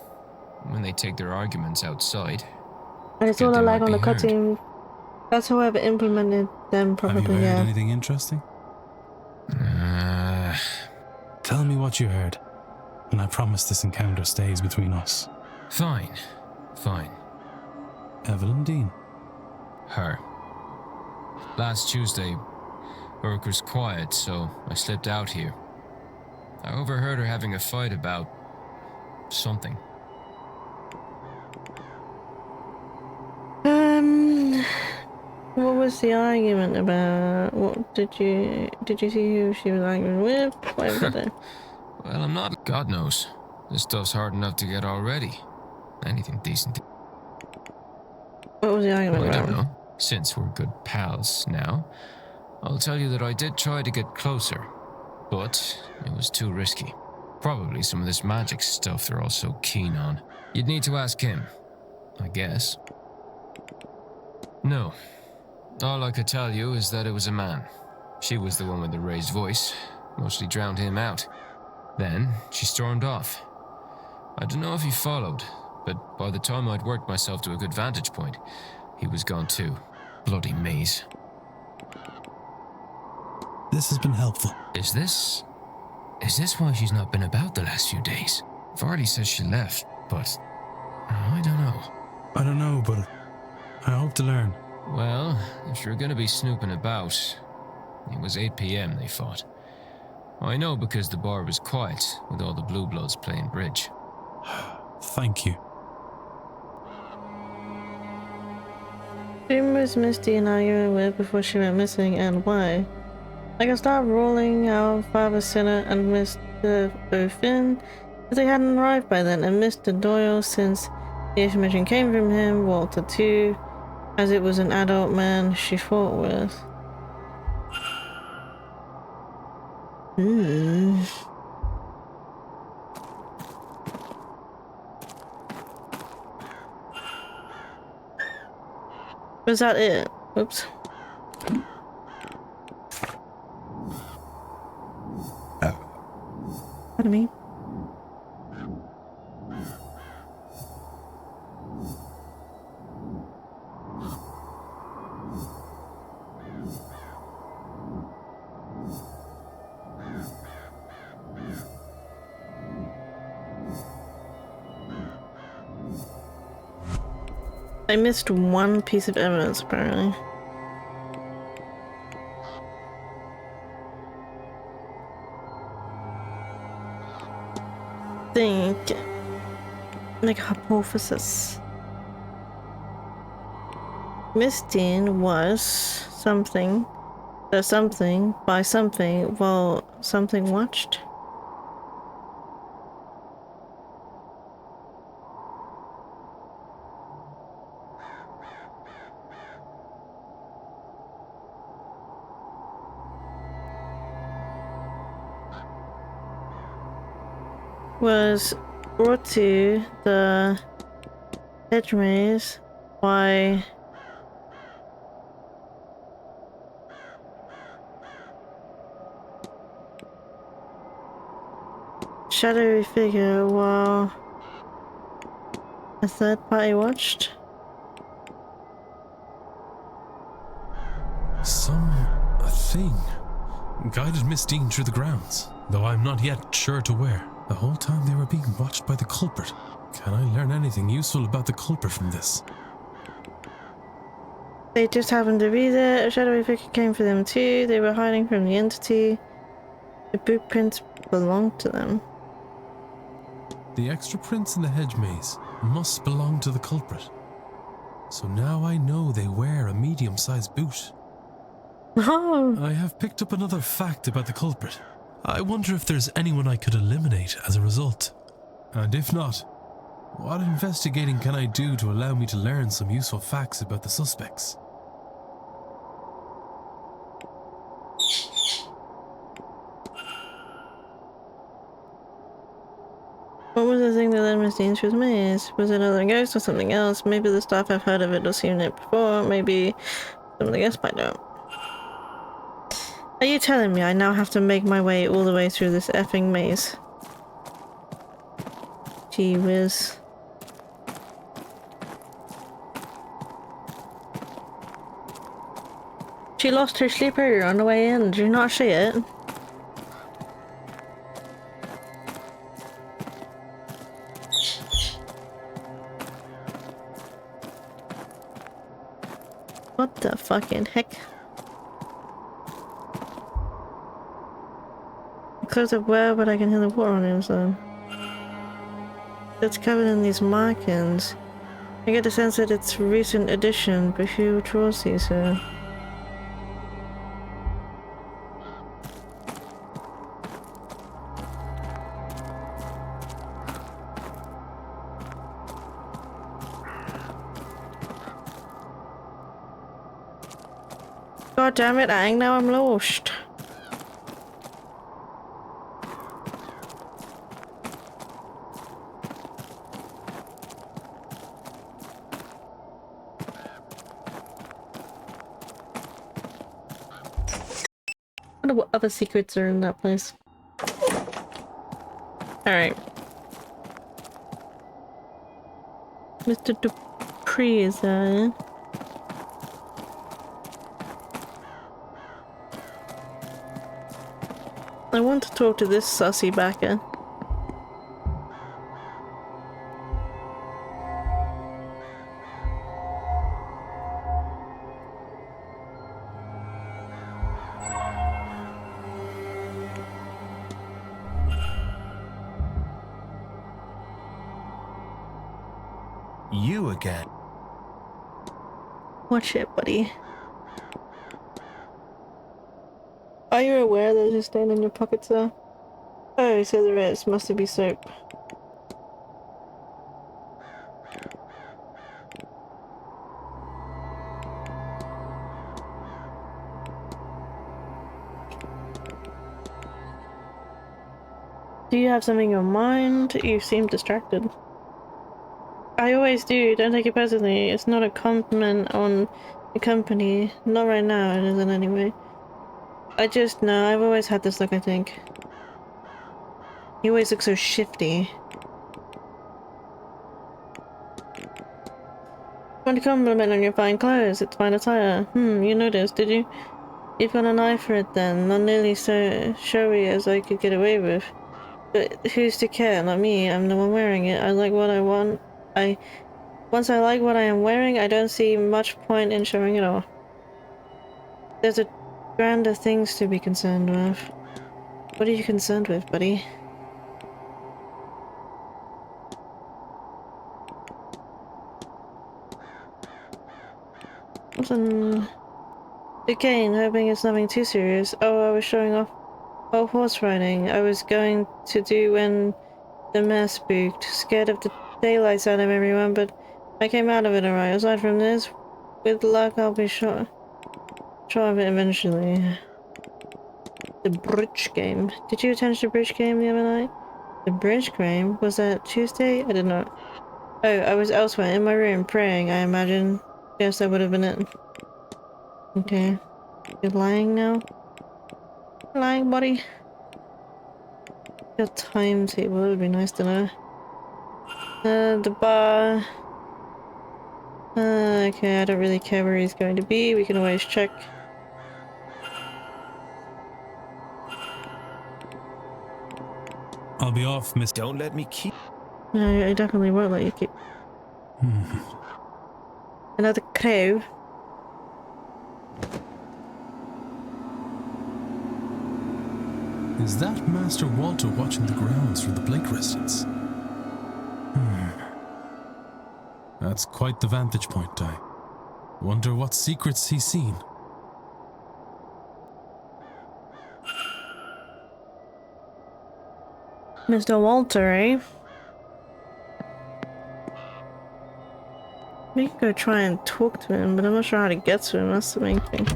Speaker 8: when they take their arguments outside.
Speaker 1: And it's all a lag on the cutscene. That's how I've implemented them, probably.
Speaker 3: Have you heard
Speaker 1: yeah.
Speaker 3: anything interesting? Tell me what you heard, and I promise this encounter stays between us.
Speaker 8: Fine.
Speaker 3: Evelyn Deane.
Speaker 8: Her. Last Tuesday, work was quiet, so I slipped out here. I overheard her having a fight about something.
Speaker 1: What was the argument about? What did you see who she was arguing with? What was it?
Speaker 8: Well, I'm not. God knows. This stuff's hard enough to get already. Anything decent.
Speaker 1: What was the argument
Speaker 8: Well, I
Speaker 1: about?
Speaker 8: don't know. Since we're good pals now, I'll tell you that I did try to get closer, but it was too risky. Probably some of this magic stuff they're all so keen on. You'd need to ask him, I guess. No. All I could tell you is that it was a man. She was the one with the raised voice, mostly drowned him out. Then she stormed off. I don't know if he followed, but by the time I'd worked myself to a good vantage point, he was gone too. Bloody maze.
Speaker 3: This has been helpful.
Speaker 8: Is this why she's not been about the last few days? Varley says she left, but I don't know.
Speaker 3: I don't know, but I hope to learn.
Speaker 8: Well, if you're gonna be snooping about, it was 8 p.m. they fought. I know because the bar was quiet with all the Blue Bloods playing bridge.
Speaker 3: Thank you.
Speaker 1: Whom was Miss Deane arguing with before she went missing, and why? I can start rolling out Father Sinner and Mr. O'Finn if they hadn't arrived by then, and Mr. Doyle since the information came from him, Walter too, as it was an adult man she fought with. Was that it? Oops. Pardon me. I missed one piece of evidence, apparently. Think. Make a hypothesis. Miss Deane was something. Something by something while something watched. Was brought to the hedge maze by shadowy figure while a third party watched.
Speaker 3: Something guided Miss Deane through the grounds, though I'm not yet sure to where. The whole time they were being watched by the culprit. Can I learn anything useful about the culprit from this?
Speaker 1: They just happened to be there. A shadowy figure came for them too. They were hiding from the entity. The boot prints belonged to them.
Speaker 3: The extra prints in the hedge maze must belong to the culprit. So now I know they wear a medium-sized boot.
Speaker 1: Oh!
Speaker 3: I have picked up another fact about the culprit. I wonder if there's anyone I could eliminate as a result. And if not, what investigating can I do to allow me to learn some useful facts about the suspects?
Speaker 1: What was the thing that led Miss Deane to his maze? Was it another ghost or something else? Maybe the staff have heard of it or seen it before. Maybe something else might know. Are you telling me I now have to make my way all the way through this effing maze? Gee whiz. She lost her sleeper on the way in. Did you not see it? What the fucking heck? Close up well, but I can hear the water on the inside. It's covered in these markings. I get the sense that it's a recent addition, but who draws these here? God damn it, Ang, now I'm lost. I wonder what other secrets are in that place. Alright. Mr. Dupree is there. I want to talk to this sussy backer.
Speaker 9: You again.
Speaker 1: Watch it, buddy. Are you aware there's a stain in your pocket, sir? Oh, so there is. Must it be soap? Do you have something in mind? You seem distracted. I always do. Don't take it personally. It's not a compliment on the company. Not right now, it isn't anyway. I just know. I've always had this look, I think. You always look so shifty. Want a compliment on your fine clothes. It's fine attire. You noticed, did you? You've got an eye for it then. Not nearly so showy as I could get away with. But who's to care? Not me. I'm the one wearing it. I like what I want. Once I like what I am wearing, I don't see much point in showing it off. There's a grander things to be concerned with. What are you concerned with, buddy? Something... Again, hoping it's nothing too serious. Oh, I was showing off horse riding. I was going to do when the mare spooked. Scared of the daylights out of everyone, but I came out of it alright. Aside from this, with luck I'll be sure of it eventually. The bridge game. Did you attend the bridge game the other night? The bridge game? Was that Tuesday? I did not. Oh, I was elsewhere in my room praying, I imagine. Guess that would have been it. Okay. You're lying now? You're lying, buddy? Your timetable, it would be nice to know. The bar... okay, I don't really care where he's going to be. We can always check.
Speaker 3: I'll be off, miss.
Speaker 9: Don't let me keep...
Speaker 1: No, I definitely won't let you keep... Another crow.
Speaker 3: Is that Master Walter watching the grounds from the Blake residence? That's quite the vantage point. I wonder what secrets he's seen.
Speaker 1: Mr. Walter, eh? We could go try and talk to him, but I'm not sure how to get to him. That's the main thing.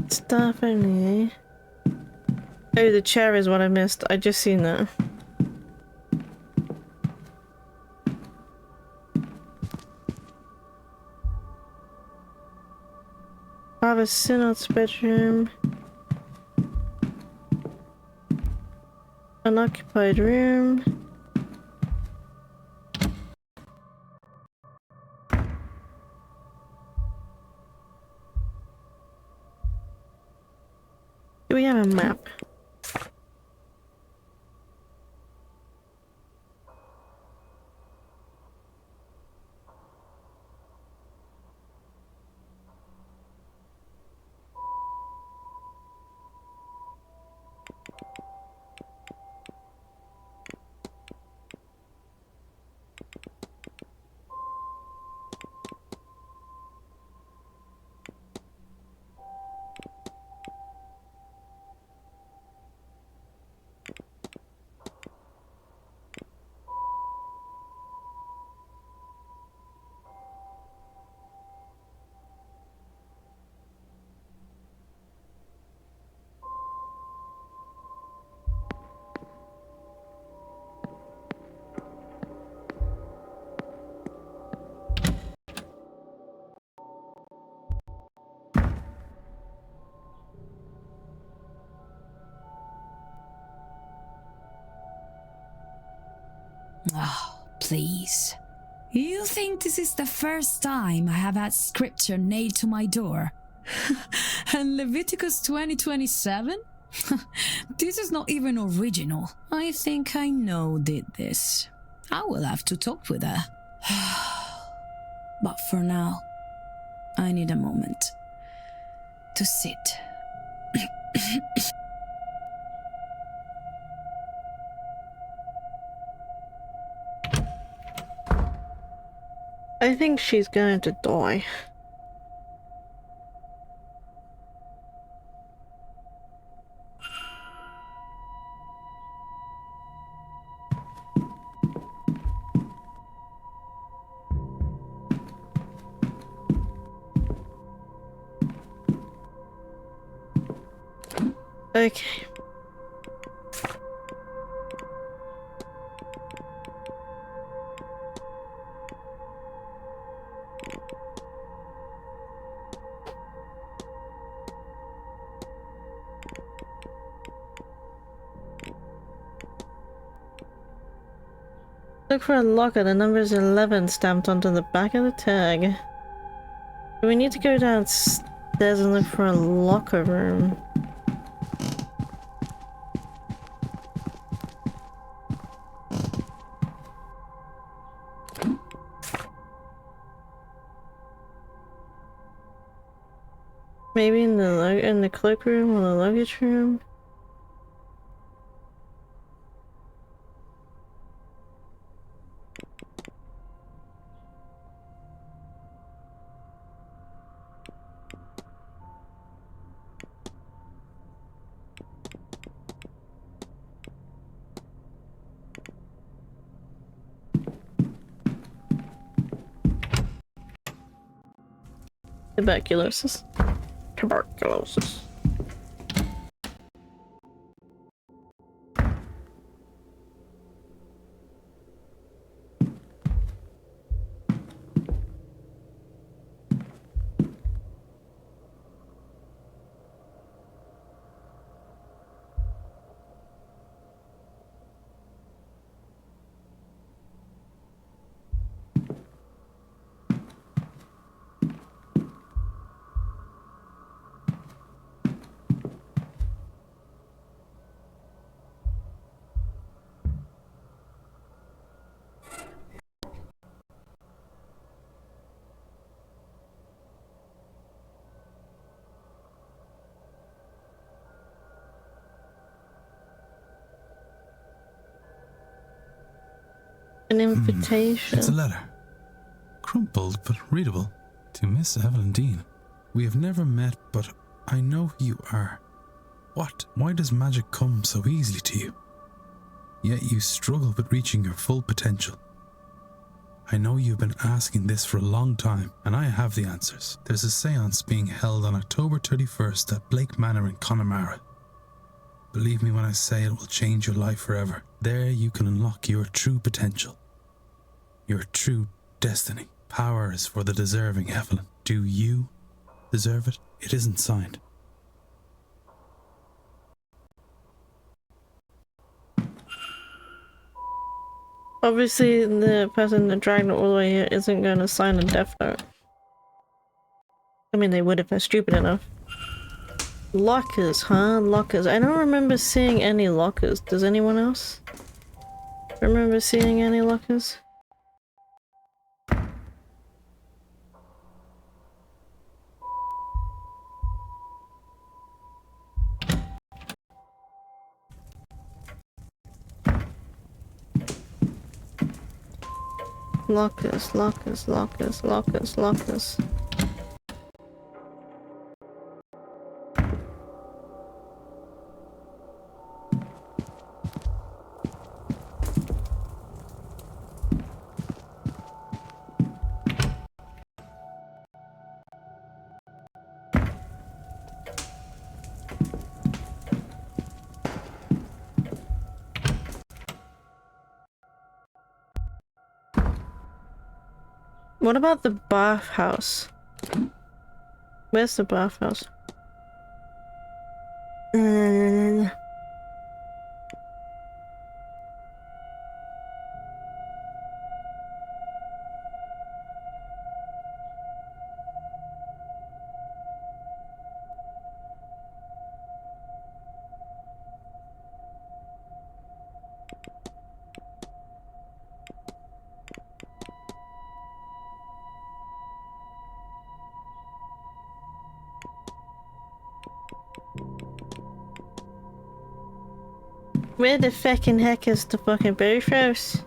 Speaker 1: Stuff only. Oh, the chair is what I missed. I just seen that. Father Synod's bedroom. Unoccupied room. Do we have a map?
Speaker 7: Oh, please. You think this is the first time I have had scripture nailed to my door? And Leviticus 20:27? This is not even original. I think I know who did this. I will have to talk with her. But for now, I need a moment to sit.
Speaker 1: I think she's going to die. Okay. Look for a locker. The number is 11 stamped onto the back of the tag. We need to go downstairs and look for a locker room. Maybe in the cloak room or the luggage room. Tuberculosis. Tuberculosis. invitation.
Speaker 3: It's a letter. Crumpled but readable. To Miss Evelyn Deane. We have never met, but I know who you are. What? Why does magic come so easily to you? Yet you struggle with reaching your full potential. I know you've been asking this for a long time, and I have the answers. There's a seance being held on October 31st at Blake Manor in Connemara. Believe me when I say it will change your life forever. There you can unlock your true potential. Your true destiny. Power is for the deserving, Evelyn. Do you deserve it? It isn't signed.
Speaker 1: Obviously, the person that dragged it all the way here isn't going to sign a death note. I mean, they would if they're stupid enough. Lockers, huh? Lockers. I don't remember seeing any lockers. Does anyone else remember seeing any lockers? Lockers, lockers, lockers, lockers, lockers. What about the bathhouse? Where's the bathhouse? Where the feckin' heck is the fucking bathhouse?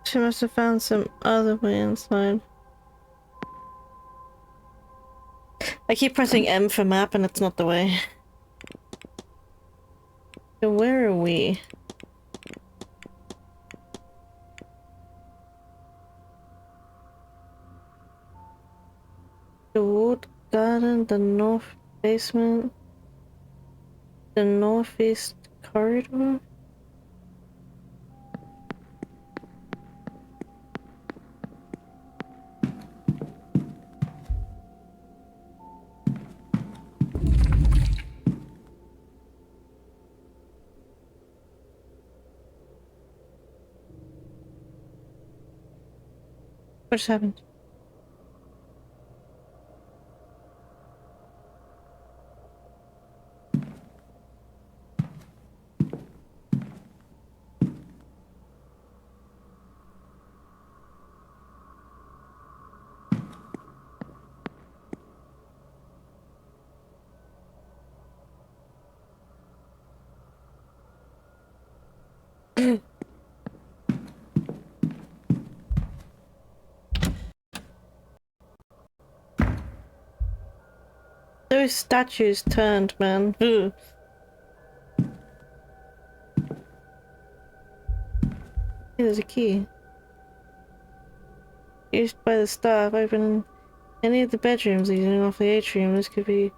Speaker 1: She must have found some other way inside. I keep pressing M for map and it's not the way. So where are we? The wood garden, the north basement, the northeast corridor? What just happened? Those statues turned, man. Ugh. There's a key. Used by the staff, open any of the bedrooms leading off the atrium. This could be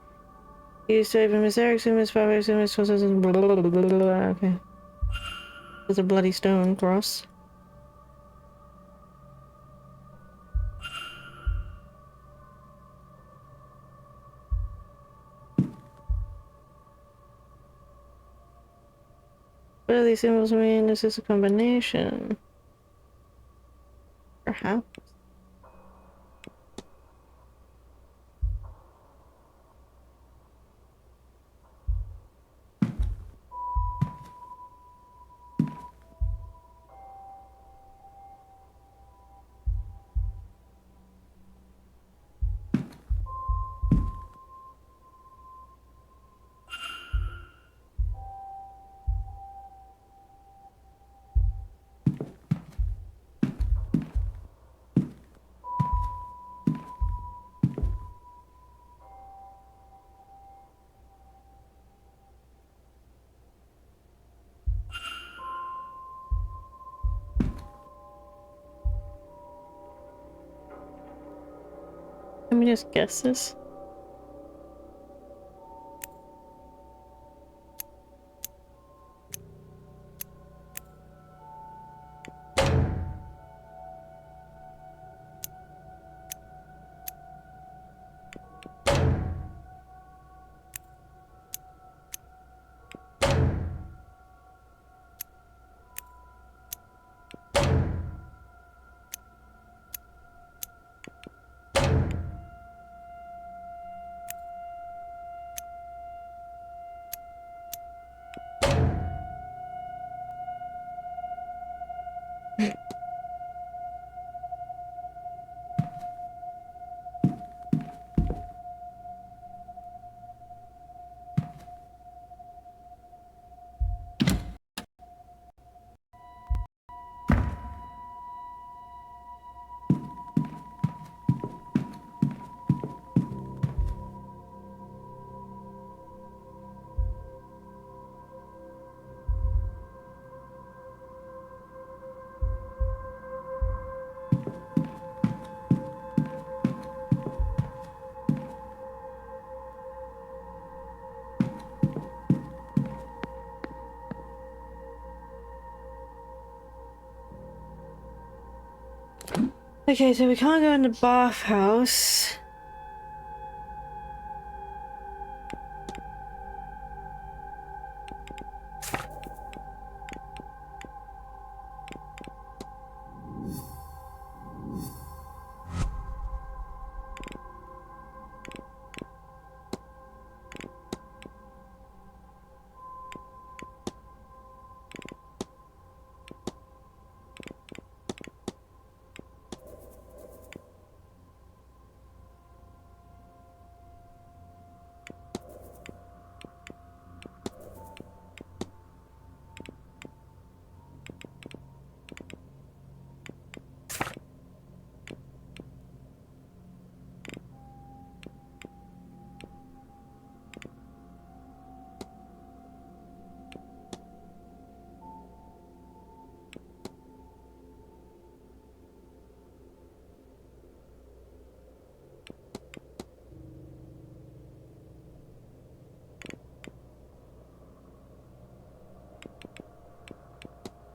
Speaker 1: used to open Miss Eric's room, Miss Fabrics room, Miss Foster's room, blah, blah, blah, blah, blah, blah. Okay. There's a bloody stone cross. What do these symbols mean? Is this a combination? Perhaps. Let me just guess this. Okay, so we can't go in the bathhouse.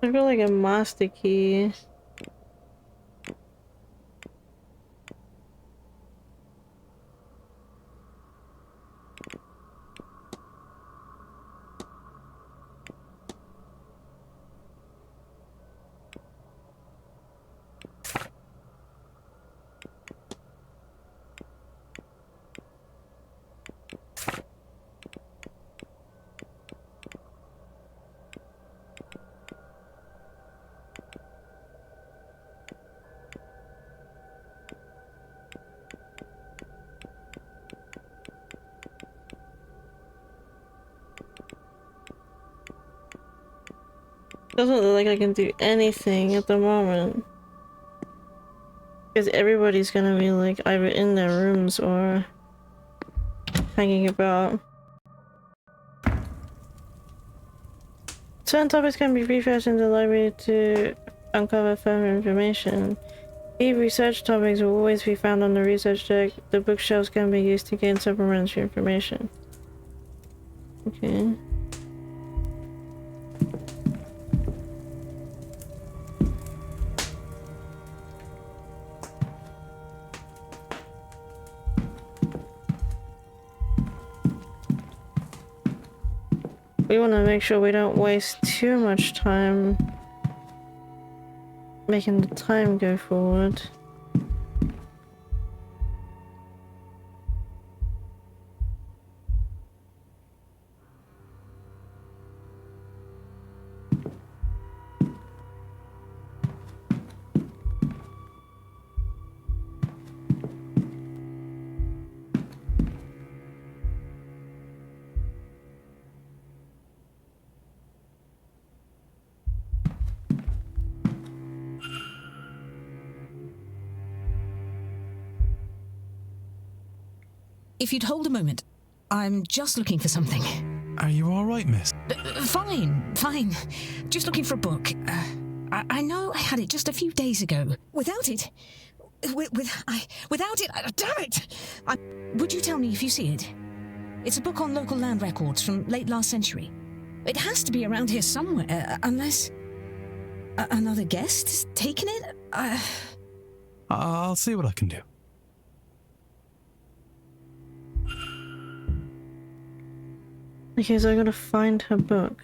Speaker 1: I feel like a master key. Doesn't look like I can do anything at the moment. Because everybody's gonna be like either in their rooms or hanging about. Certain topics can be refreshed in the library to uncover further information. Key research topics will always be found on the research deck. The bookshelves can be used to gain supplementary information. Okay. we want to make sure we don't waste too much time making the time go forward.
Speaker 10: If you'd hold a moment, I'm just looking for something.
Speaker 3: Are you alright, miss?
Speaker 10: Fine. Just looking for a book. I know I had it just a few days ago. Without it... without it... damn it! Would you tell me if you see it? It's a book on local land records from late last century. It has to be around here somewhere, unless... another guest has taken it?
Speaker 3: I'll see what I can do.
Speaker 1: Okay, so I gotta find her book.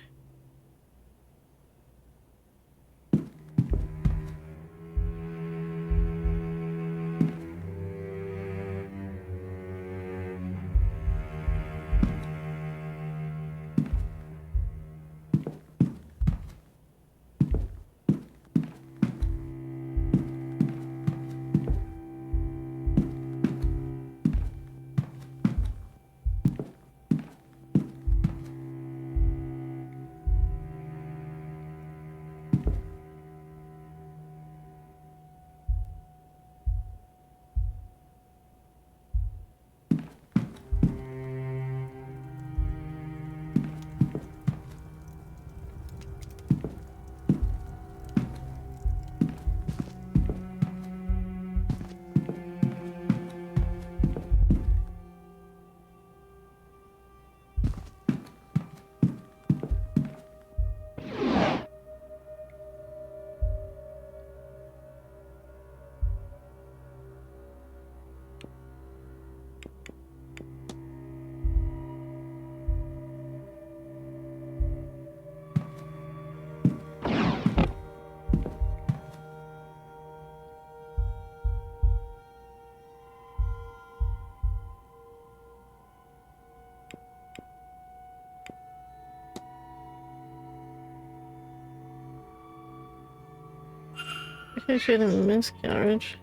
Speaker 1: I think she had a miscarriage.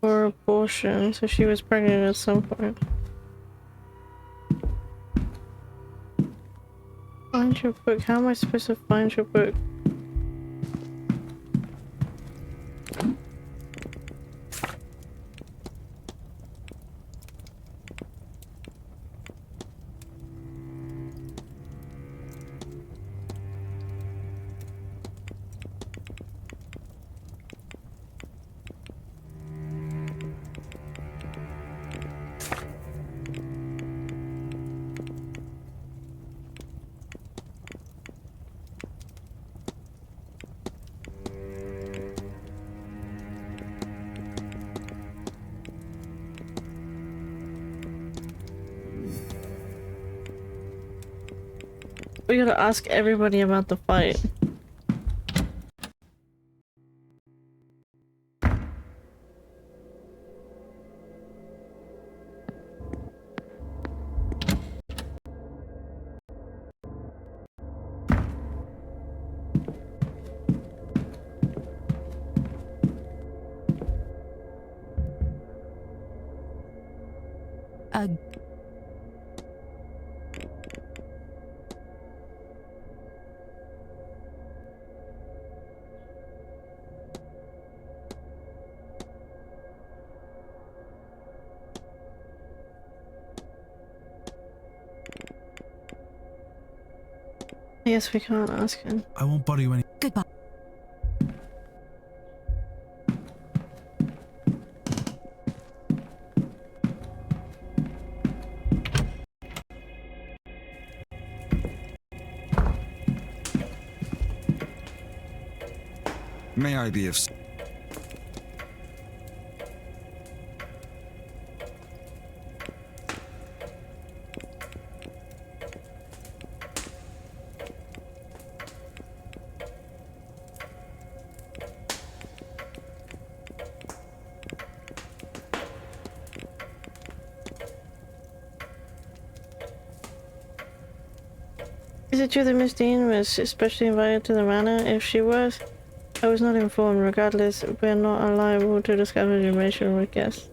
Speaker 1: Or abortion, so she was pregnant at some point. Find your book. How am I supposed to find your book? We gotta ask everybody about the fight. Yes, we can't ask him.
Speaker 3: I won't bother you any.
Speaker 10: Goodbye.
Speaker 4: May I be of...
Speaker 1: Is it true that Miss Deane was especially invited to the manor? If she was, I was not informed. Regardless, we're not liable to discover the information we guess.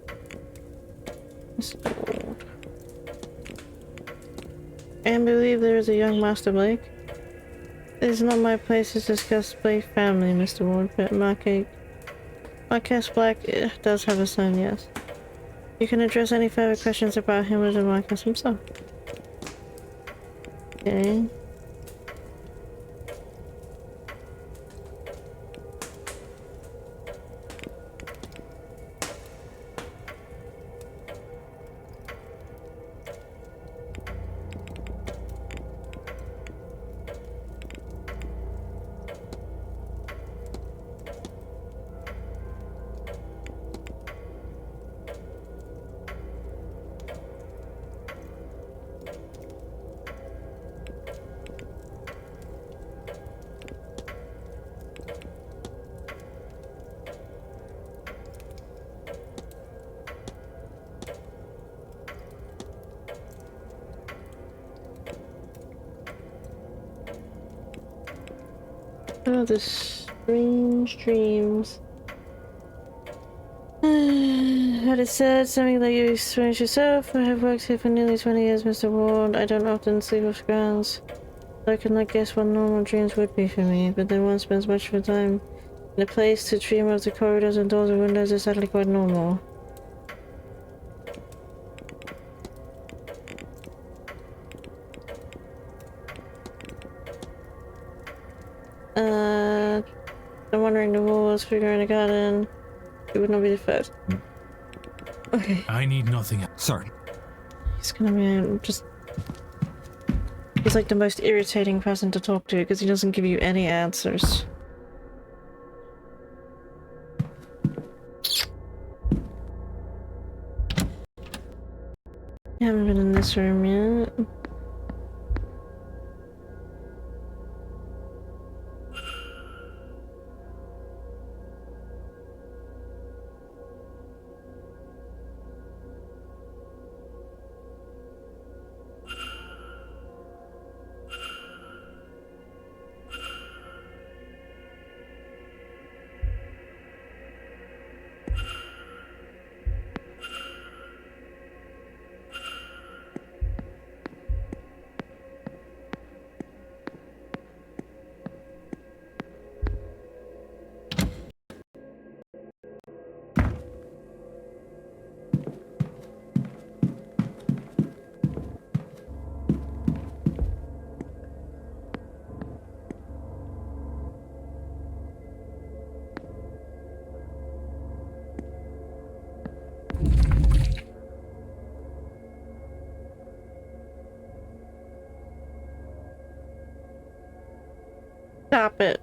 Speaker 1: And believe there is a young Master Blake. It is not my place to discuss Blake family, Mr. Ward, but Marquess Black does have a son, yes. You can address any further questions about him with the Marquess himself. Okay. Oh, the strange dreams. Had it said something like you experienced yourself? I have worked here for nearly 20 years, Mr. Ward. I don't often sleep off grounds. I could not guess what normal dreams would be for me, but then one spends much of the time in a place to dream of the corridors and doors and windows is sadly quite normal. I'm wandering the walls, figuring the garden. It would not be the first. Okay.
Speaker 3: I need nothing.
Speaker 4: Sorry.
Speaker 1: He's gonna be just... He's like the most irritating person to talk to because he doesn't give you any answers. You haven't been in this room yet. Stop it.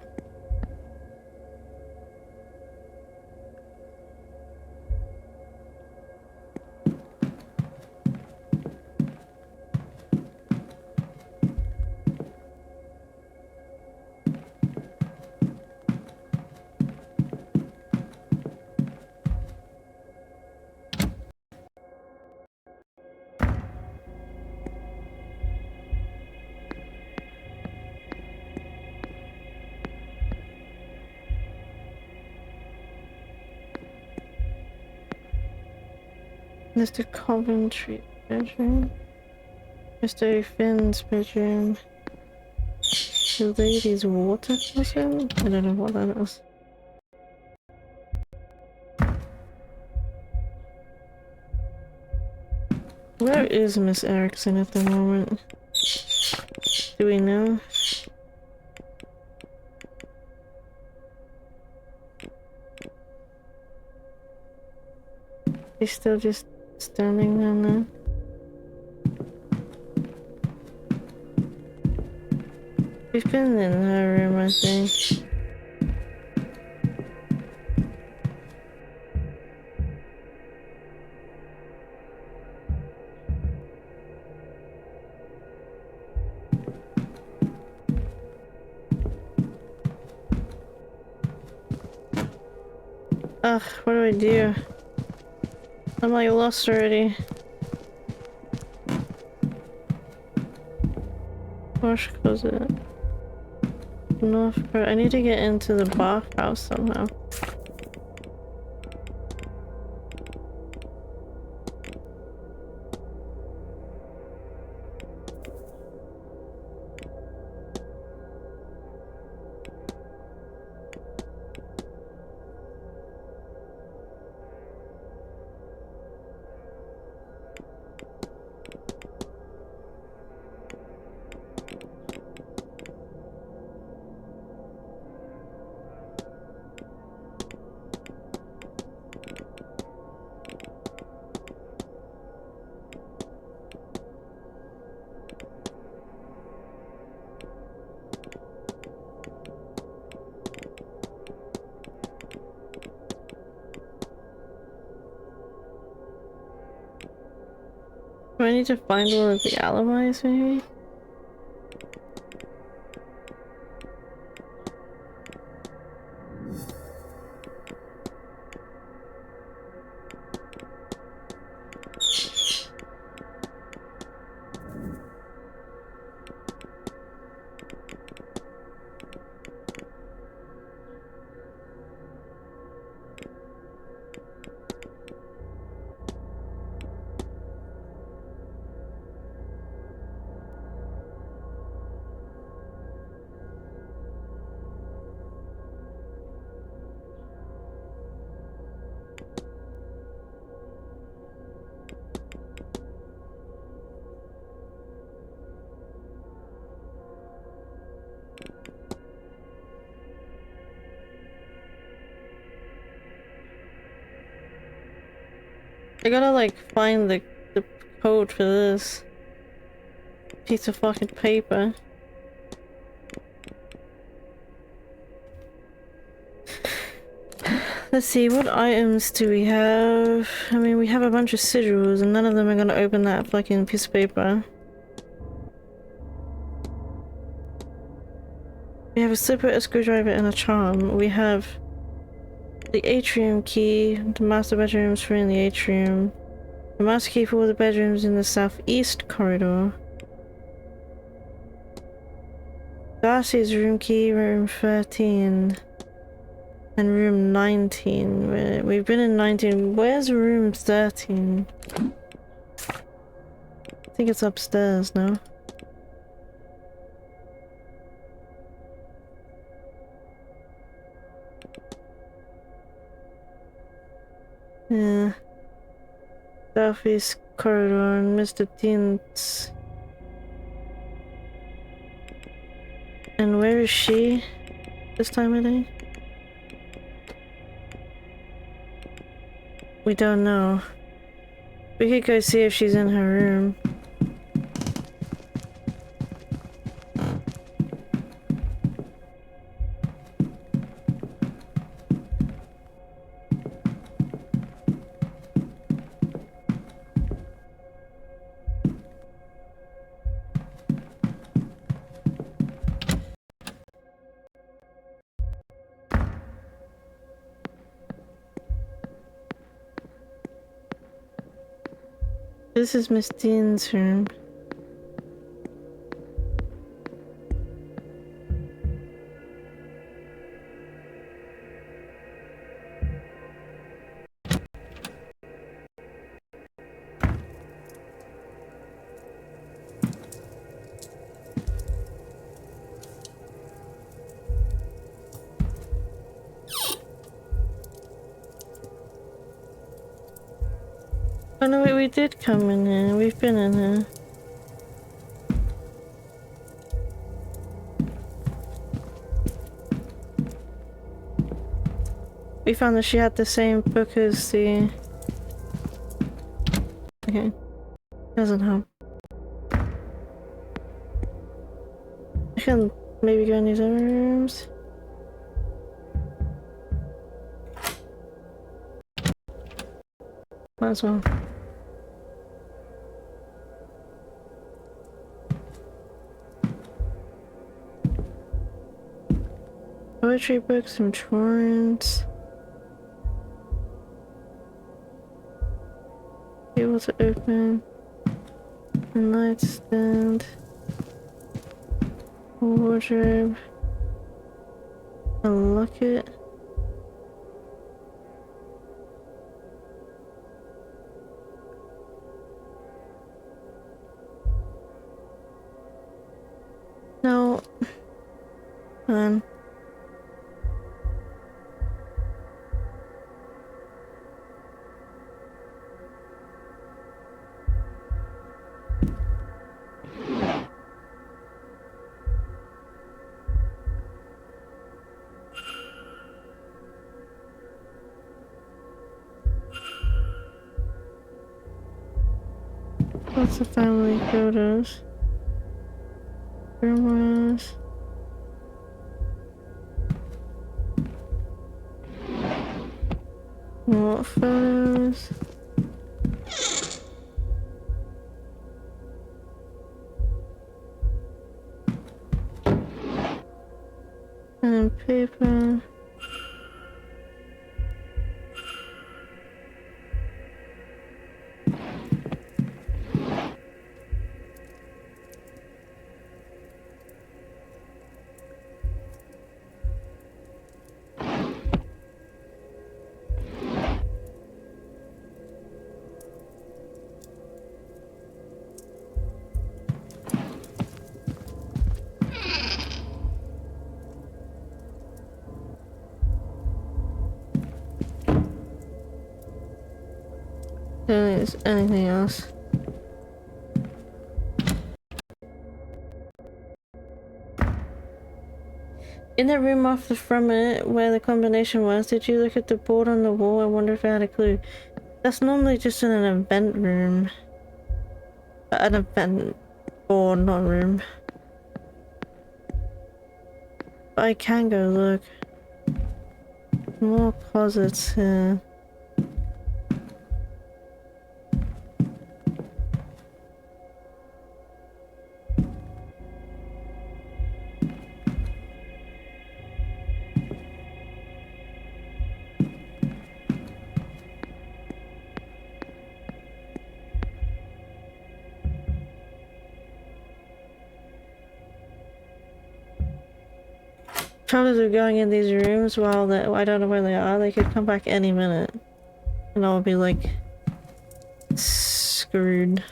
Speaker 1: Mr. Coventry's bedroom. Mr. Finn's bedroom. The lady's water closet? I don't know what that is. Where is Miss Erickson at the moment? Do we know? She's still just standing down there. We've been in her room, I think. Ugh, what do I do? I'm like lost already. What Wash closet. North Coast. I need to get into the bathhouse somehow. Do I need to find one of the alibis, maybe? I gotta like find the code for this piece of fucking paper. Let's see, what items do we have? I mean, we have a bunch of sigils and none of them are gonna open that fucking piece of paper. We have a slipper, a screwdriver, and a charm. We have the atrium key, the master bedrooms for in the atrium, the master key for all the bedrooms in the southeast corridor, Darcy's room key, room 13, and room 19. We've been in 19. Where's room 13? I think it's upstairs now. Yeah. Southeast corridor and Mr. Deane's. And where is she this time of day? We don't know. We could go see if she's in her room. This is Miss Deane's room. Oh no, wait, we did come in here. We've been in here. We found that she had the same book as the... Okay. Doesn't help. I can maybe go in these other rooms. Might as well. Poetry books and drawings. Able to open a nightstand. Wardrobe. A locket. No. Fine. Lots of family photos. Grandma's. More photos. And paper. There's anything else. In the room off from it, where the combination was, did you look at the board on the wall? I wonder if I had a clue. That's normally just in an event room. An event board, not room. But I can go look. More closets here. Troubles are going in these rooms while I don't know where they are. They could come back any minute. And I'll be like screwed.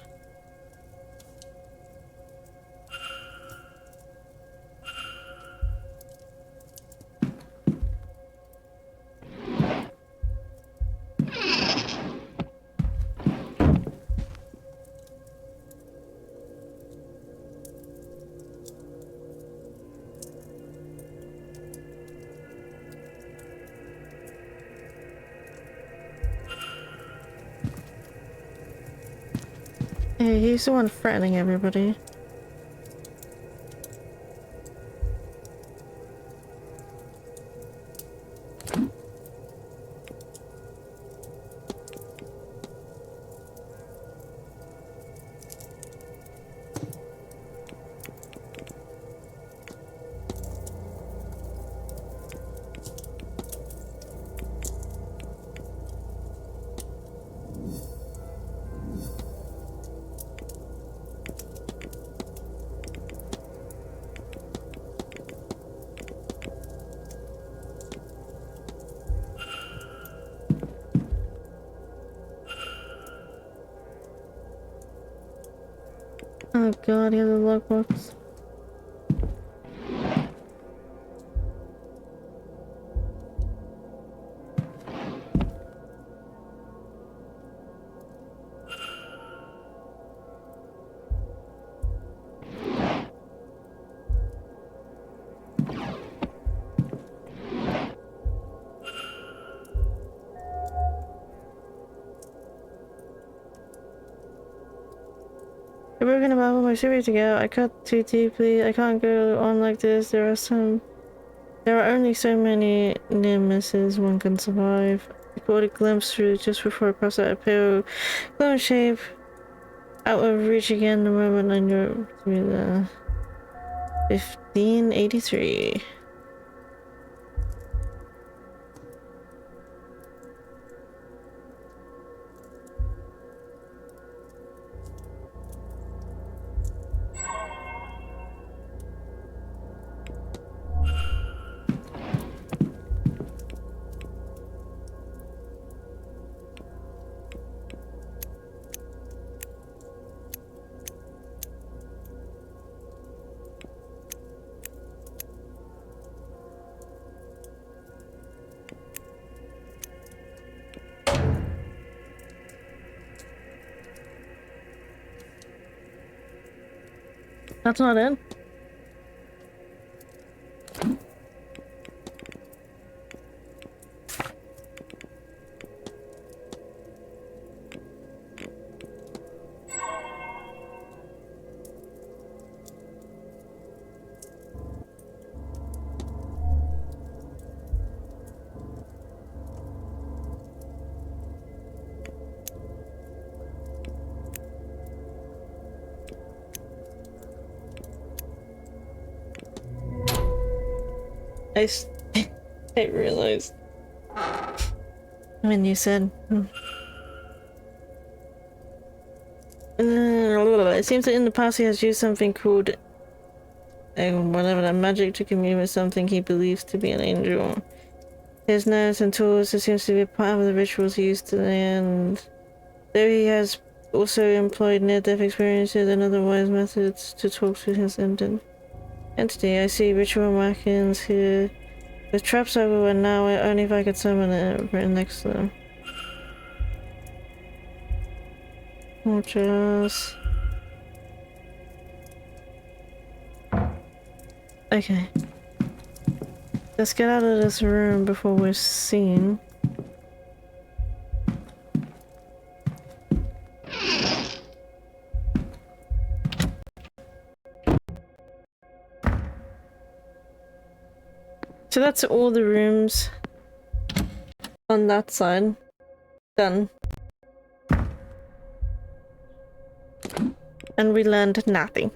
Speaker 1: Hey, he's the one threatening everybody. Oh god, he has a logbooks. You're broken about my series to go. I cut too deeply. I can't go on like this. There are only so many near misses one can survive. I caught a glimpse through just before I passed out a pale clone shape out of reach again the moment I knew it to be there. 1583. That's not it. I realized when you said it seems that in the past he has used something called whatever that magic to commune with something he believes to be an angel. His nerves and tools, it seems to be a part of the rituals he used today, and though he has also employed near-death experiences and otherwise methods to talk to his entity. I see ritual markings here with traps everywhere now, only if I could summon it written next to them. Just... Okay. Let's get out of this room before we're seen. So that's all the rooms on that side. Done. And we learned nothing.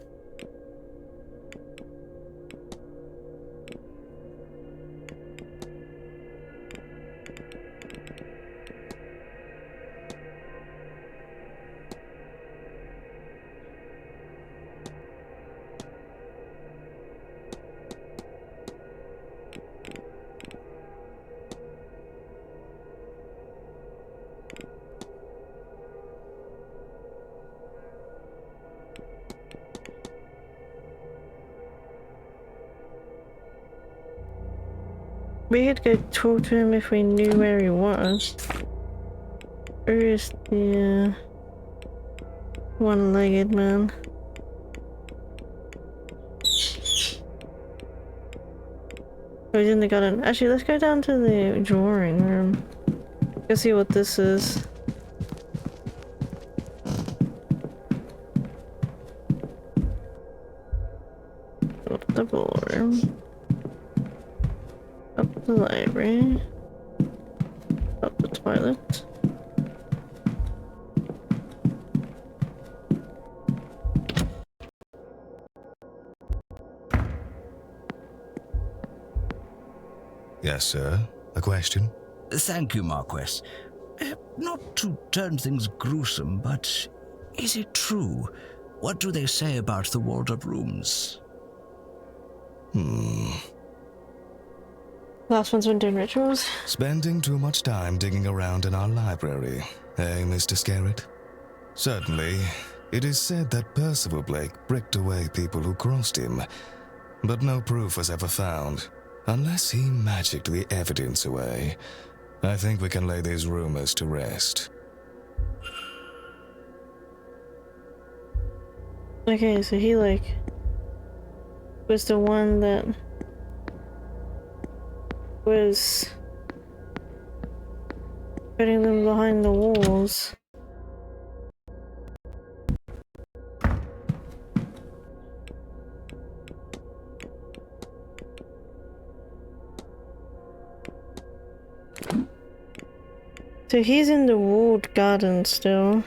Speaker 1: We could go talk to him if we knew where he was. Where is the one-legged man? Oh, he's in the garden. Actually, let's go down to the drawing room. Go see what this is. Up the ballroom. Up the library. Up the toilet.
Speaker 11: Yes, sir. A question?
Speaker 12: Thank you, Marquess. Not to turn things gruesome, but is it true? What do they say about the walled-up rooms?
Speaker 1: Last one's been doing rituals.
Speaker 11: Spending too much time digging around in our library, eh, Mr. Scarrett? Certainly, it is said that Percival Blake bricked away people who crossed him, but no proof was ever found. Unless he magicked the evidence away, I think we can lay these rumors to rest.
Speaker 1: Okay, so he was the one that was putting them behind the walls. So he's in the walled garden still.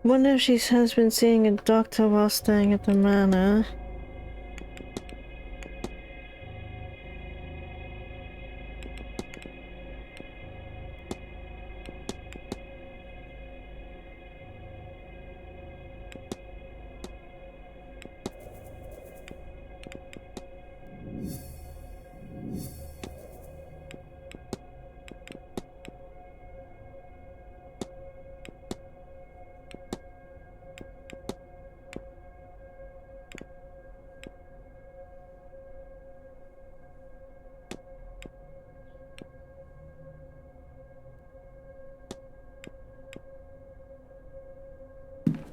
Speaker 1: Wonder if she has been seeing a doctor while staying at the manor.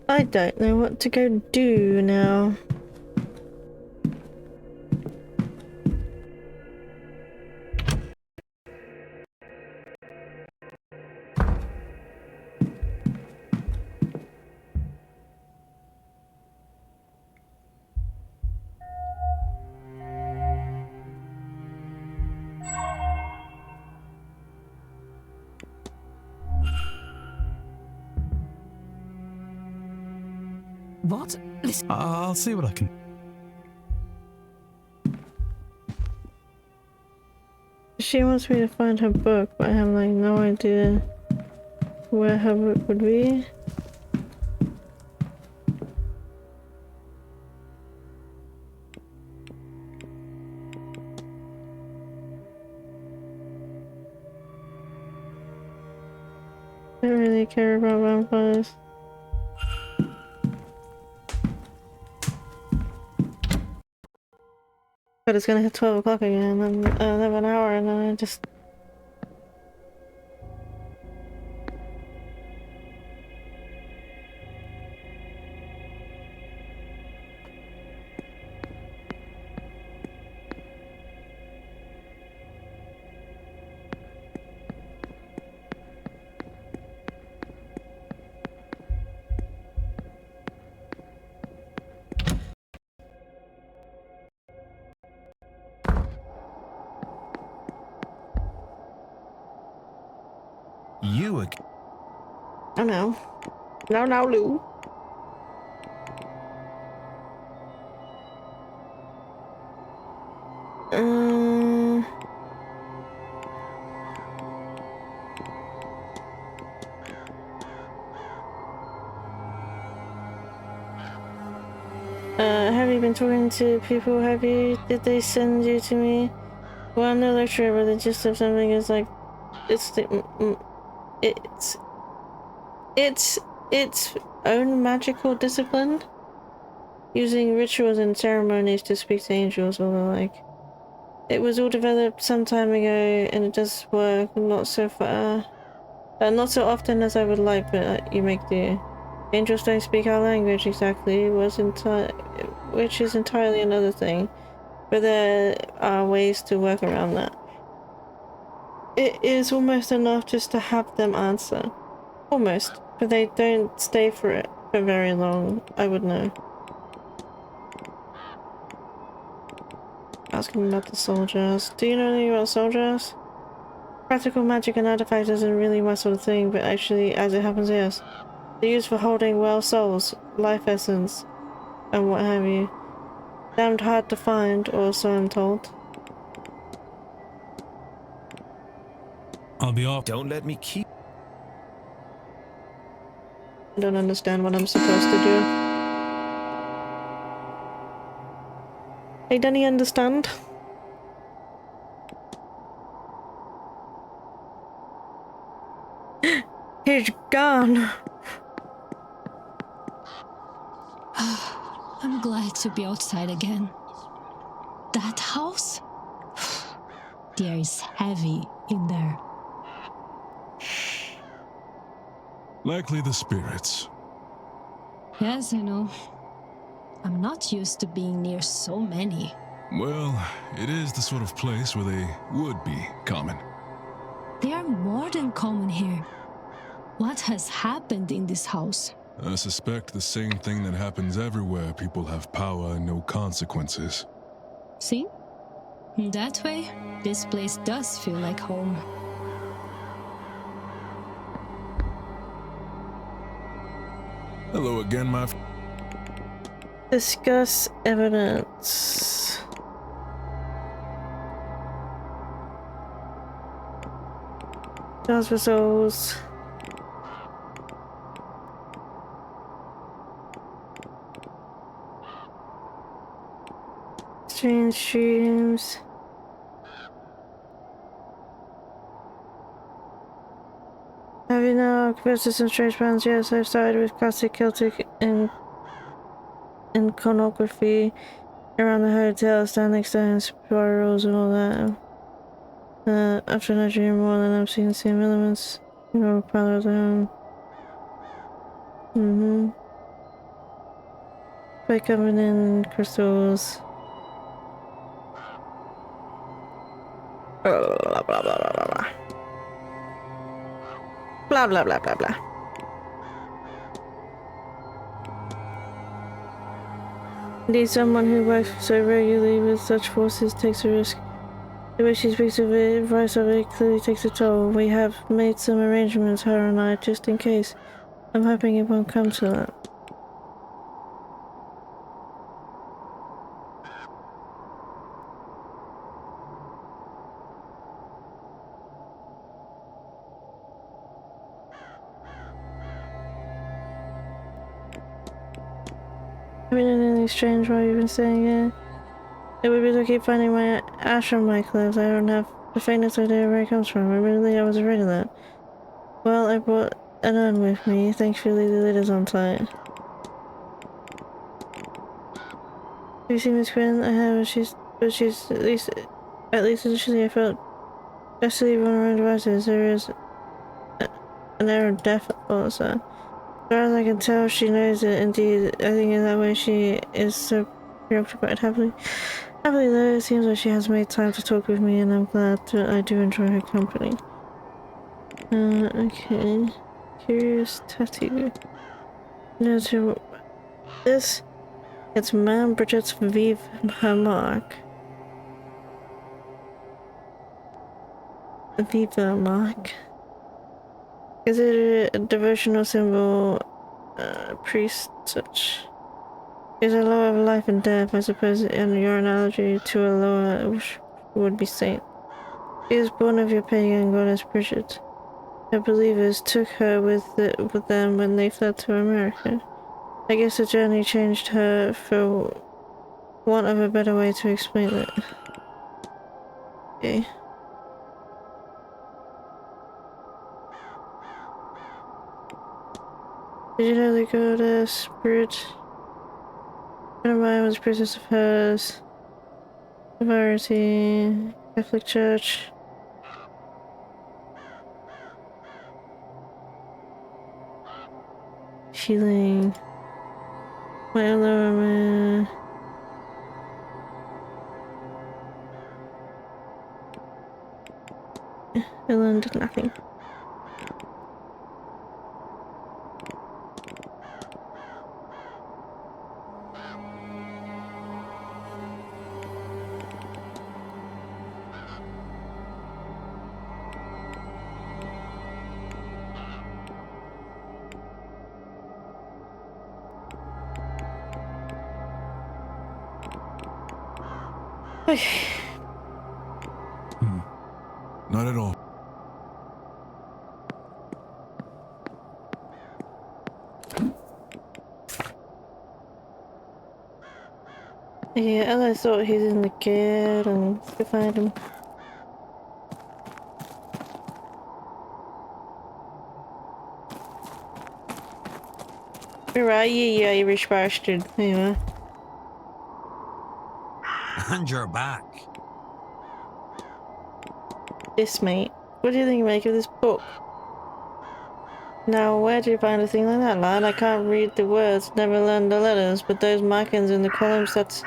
Speaker 1: I don't know what to go do now.
Speaker 10: What? Listen.
Speaker 3: I'll see what I can.
Speaker 1: She wants me to find her book, but I have like no idea where her book would be. I don't really care about vampires. But it's gonna hit 12 o'clock again, and I have an hour, and then I just...
Speaker 9: You again?
Speaker 1: Oh no. No, no, Lou. Have you been talking to people? Have you? Did they send you to me? Well, I'm no lecturer, but the gist of something is like, it's its own magical discipline, using rituals and ceremonies to speak to angels or the like. It was all developed some time ago, and it does work. Not so far, not so often as I would like, but you make do. Angels don't speak our language exactly, which is entirely another thing, but there are ways to work around that. It is almost enough just to have them answer. Almost, but they don't stay for it for very long, I would know. Asking about the soldiers. Do you know anything about soldiers? Practical magic and artifacts isn't really my sort of thing, but actually, as it happens, yes. They're used for holding well souls, life essence, and what have you. Damned hard to find, or so I'm told.
Speaker 3: I'll be off.
Speaker 9: Don't let me keep...
Speaker 1: I don't understand what I'm supposed to do. Hey, Danny, understand? He's gone.
Speaker 2: I'm glad to be outside again. That house? The air is heavy in there.
Speaker 5: Likely the spirits.
Speaker 2: Yes, I know. I'm not used to being near so many.
Speaker 5: Well, it is the sort of place where they would be common.
Speaker 2: They are more than common here. What has happened in this house?
Speaker 5: I suspect the same thing that happens everywhere people have power and no consequences.
Speaker 2: See? In that way, this place does feel like home.
Speaker 5: Hello again, my
Speaker 1: Discuss evidence. Those results. Strange streams. Have you now occupied some strange bands? Yes, I've started with classic Celtic and iconography around the hotel, standing stones, spirals and all that. After not dreaming more than I'm seeing the same elements. You know, part of the home. By coming in crystals. Blah blah blah blah blah blah. Blah blah blah blah blah. Indeed, someone who works so regularly with such forces takes a risk. The way she speaks of it, advice of it, clearly takes a toll. We have made some arrangements, her and I, just in case. I'm hoping it won't come to that. Have you done anything strange while you've been staying here? It would be lucky finding my ash on my clothes. I don't have the faintest idea where it comes from. Admittedly, I was afraid of that. Well, I brought an urn with me. Thankfully, the lid is on tight. Have you seen Miss Quinn? I have, but she's at least initially I felt best to leave on her own devices. There is an air of death also. As far as I can tell, she knows it. Indeed, I think in that way she is so preoccupied. Happily though, it seems like she has made time to talk with me, and I'm glad I do enjoy her company. Okay. Curious tattoo. No, to this. It's Man Bridget's Vive her mark. Viva mark. Consider it a devotional symbol, priest such. Is a law of life and death, I suppose, and your analogy to a law which would be saint. She is born of your pagan goddess Bridget. Her believers took her with them when they fled to America. I guess the journey changed her, for want of a better way to explain it. Okay. Did you know the goddess Bridget? A friend of mine was a priestess of hers. Severity, Catholic Church. Healing. My alarm. I learned nothing. Okay.
Speaker 5: Not at all.
Speaker 1: Yeah, I thought he's in the gear and to find him. Right, you Irish bastard. There you are.
Speaker 12: And you're back.
Speaker 1: This, mate. What do you think you make of this book? Now, where do you find a thing like that, lad? I can't read the words, never learned the letters, but those markings in the columns, that's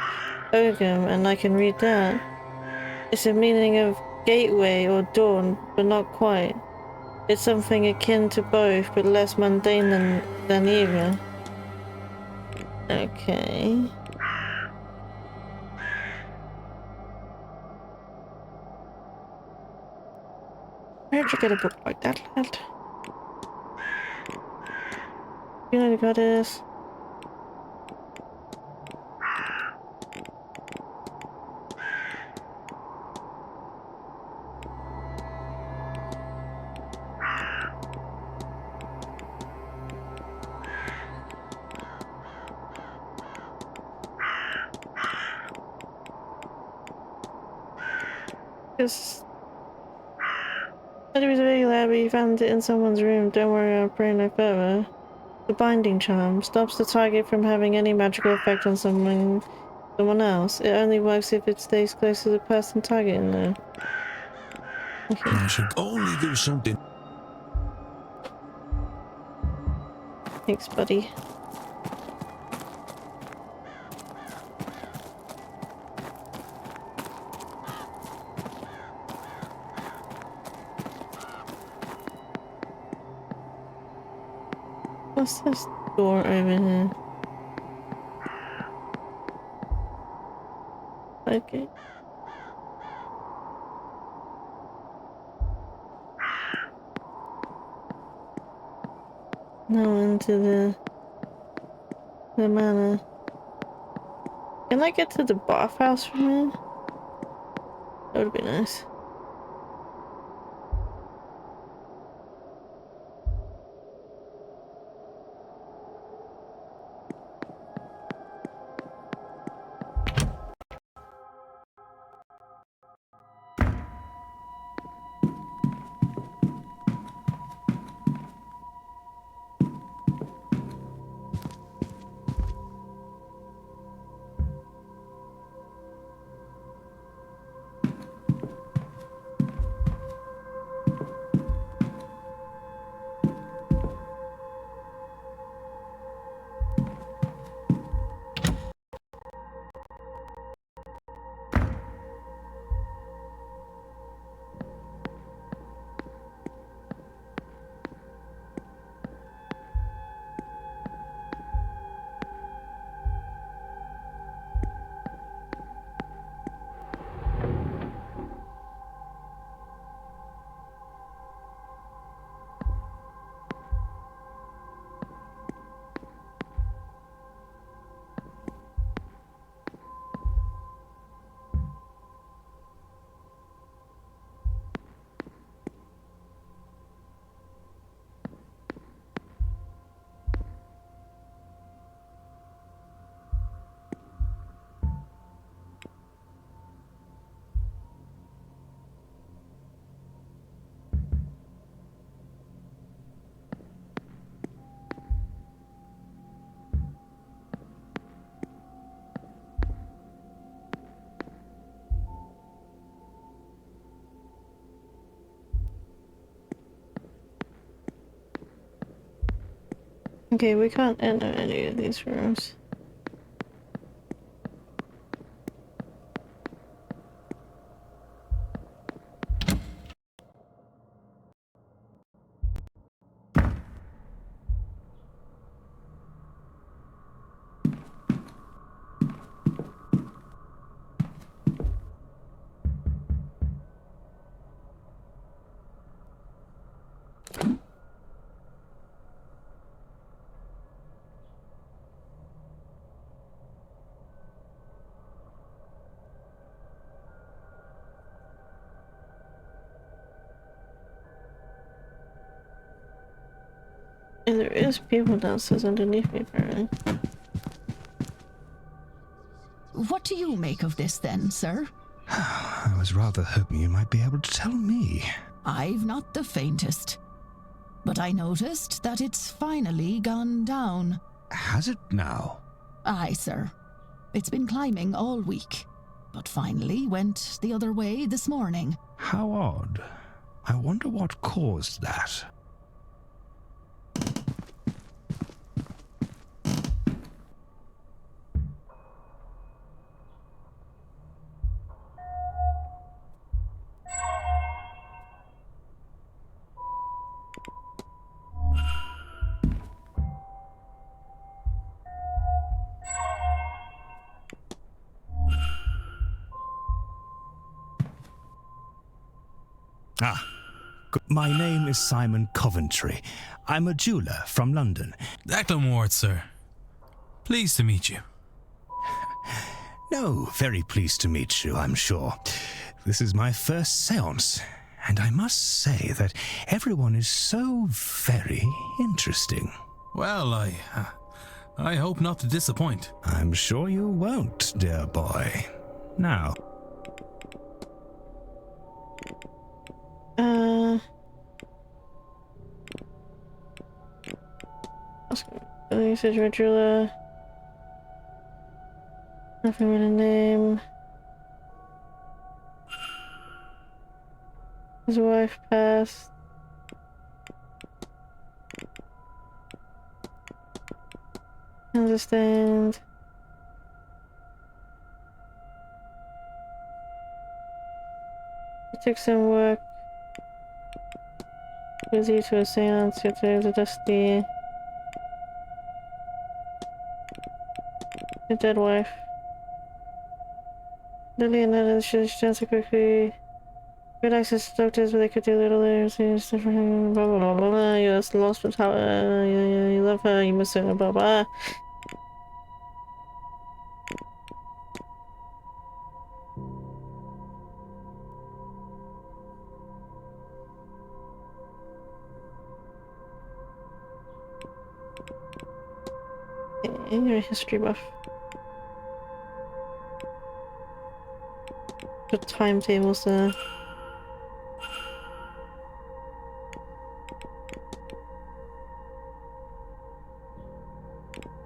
Speaker 1: Ogham, and I can read that. It's a meaning of gateway or dawn, but not quite. It's something akin to both, but less mundane than either. Okay. Where'd you get a book like that, lad? You know the code is. Because it was very loud, but you found it in someone's room. Don't worry, I'll pray no further. The binding charm stops the target from having any magical effect on someone else. It only works if it stays close to the person targeting there. Okay.
Speaker 9: I should only do something.
Speaker 1: Thanks, buddy. What's this door over here? Okay. Now into the manor. Can I get to the bathhouse from here? That would be nice. Okay, we can't enter any of these rooms. And there is people downstairs underneath me, apparently.
Speaker 7: What do you make of this then, sir?
Speaker 11: I was rather hoping you might be able to tell me.
Speaker 7: I've not the faintest. But I noticed that it's finally gone down.
Speaker 11: Has it now?
Speaker 7: Aye, sir. It's been climbing all week, but finally went the other way this morning.
Speaker 11: How odd. I wonder what caused that.
Speaker 13: My name is Simon Coventry. I'm a jeweler from London.
Speaker 3: Declan Ward, sir. Pleased to meet you.
Speaker 13: No, very pleased to meet you, I'm sure. This is my first seance, and I must say that everyone is so very interesting.
Speaker 3: Well, I hope not to disappoint.
Speaker 13: I'm sure you won't, dear boy. Now.
Speaker 1: You said you're a jeweler. Nothing with a name. His wife passed. Understand. It took some work with you to a seance. You have the dusty. Your dead wife. Lily and Nella should answer quickly. Good access to doctors, but they could do little layers. Blah blah blah blah blah. You lost with how you love her. You miss her. Blah blah. You're a history buff. The timetables there.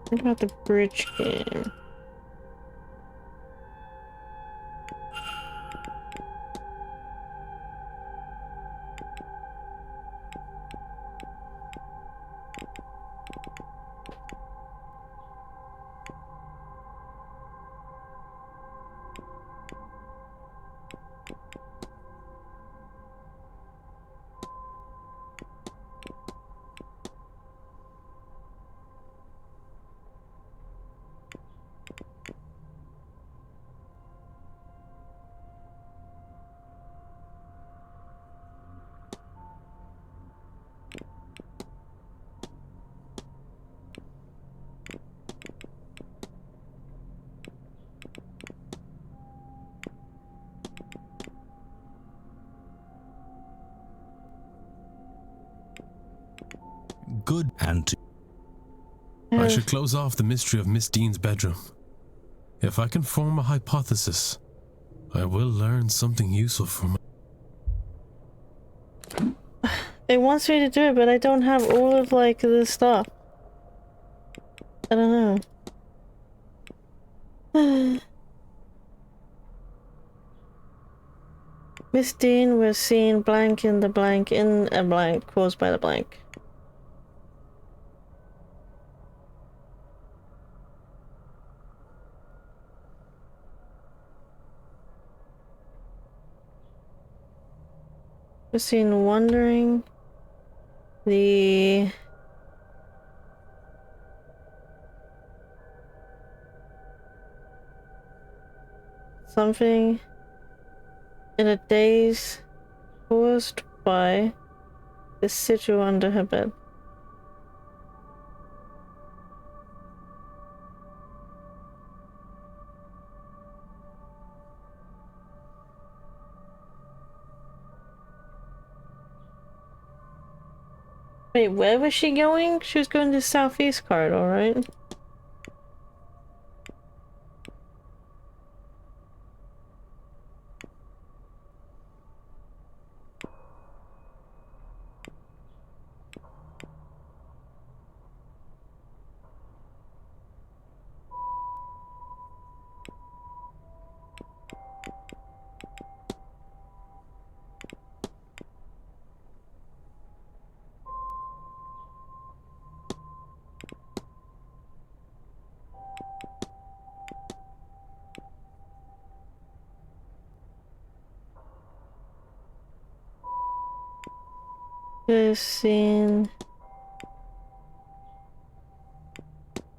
Speaker 1: What about the bridge game?
Speaker 3: Good.
Speaker 13: And
Speaker 3: I should close off the mystery of Miss Deane's bedroom. If I can form a hypothesis, I will learn something useful from it.
Speaker 1: It wants me to do it, but I don't have all of like the stuff. I don't know. Miss Deane was seen blank in the blank in a blank caused by the blank. Was seen wandering the something in a daze caused by the sigil under her bed. Wait, where was she going? She was going to the southeast corridor, right? This scene.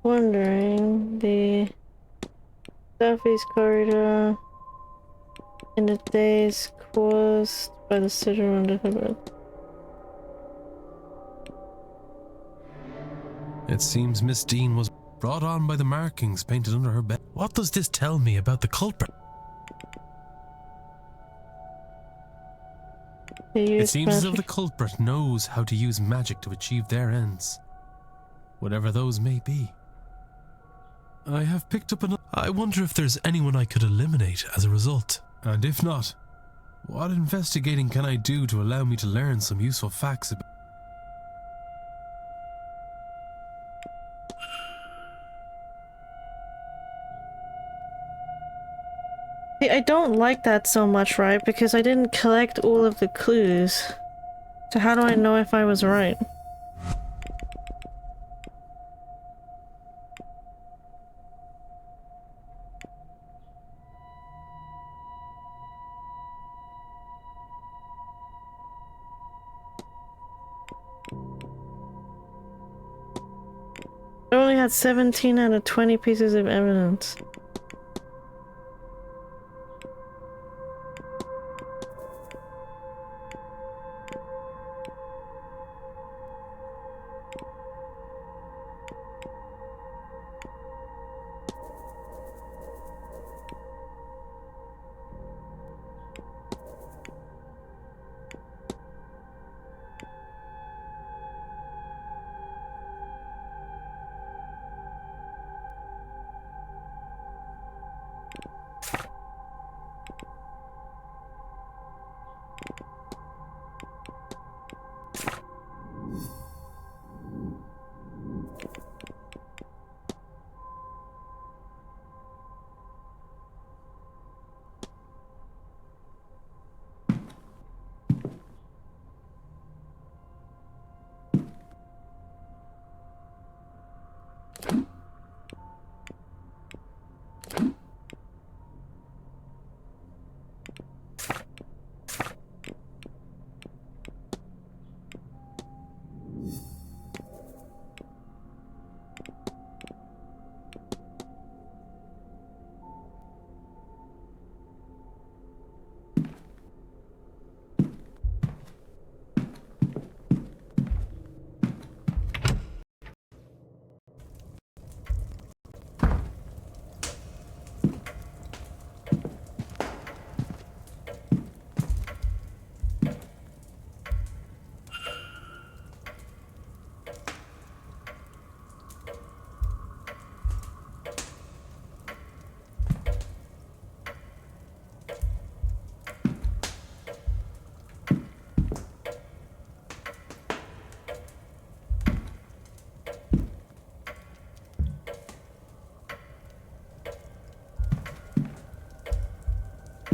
Speaker 1: Wandering the southeast corridor in the days caused by the sigil under her bed.
Speaker 3: It seems Miss Deane was brought on by the markings painted under her bed. What does this tell me about the culprit? It seems as if the culprit knows how to use magic to achieve their ends, whatever those may be. I have picked up I wonder if there's anyone I could eliminate as a result. And if not, what investigating can I do to allow me to learn some useful facts about...
Speaker 1: See, I don't like that so much, right? Because I didn't collect all of the clues. So how do I know if I was right? I only had 17 out of 20 pieces of evidence.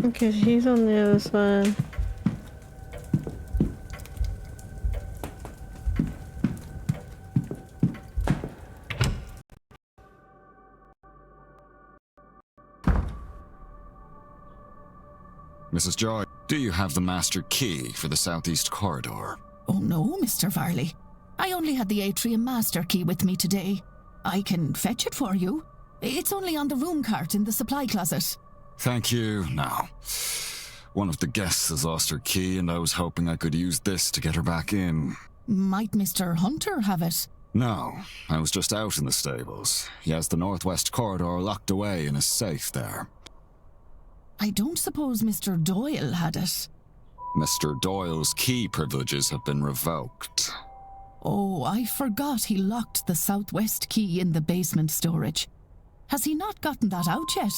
Speaker 1: Okay, he's on the other side.
Speaker 4: Mrs. Joy, do you have the master key for the southeast corridor?
Speaker 14: Oh no, Mr. Varley. I only had the atrium master key with me today. I can fetch it for you. It's only on the room cart in the supply closet.
Speaker 4: Thank you. Now, one of the guests has lost her key, and I was hoping I could use this to get her back in.
Speaker 14: Might Mr. Hunter have it?
Speaker 4: No, I was just out in the stables. He has the northwest corridor locked away in his safe there.
Speaker 14: I don't suppose Mr. Doyle had it.
Speaker 4: Mr. Doyle's key privileges have been revoked.
Speaker 14: Oh, I forgot he locked the southwest key in the basement storage. Has he not gotten that out yet?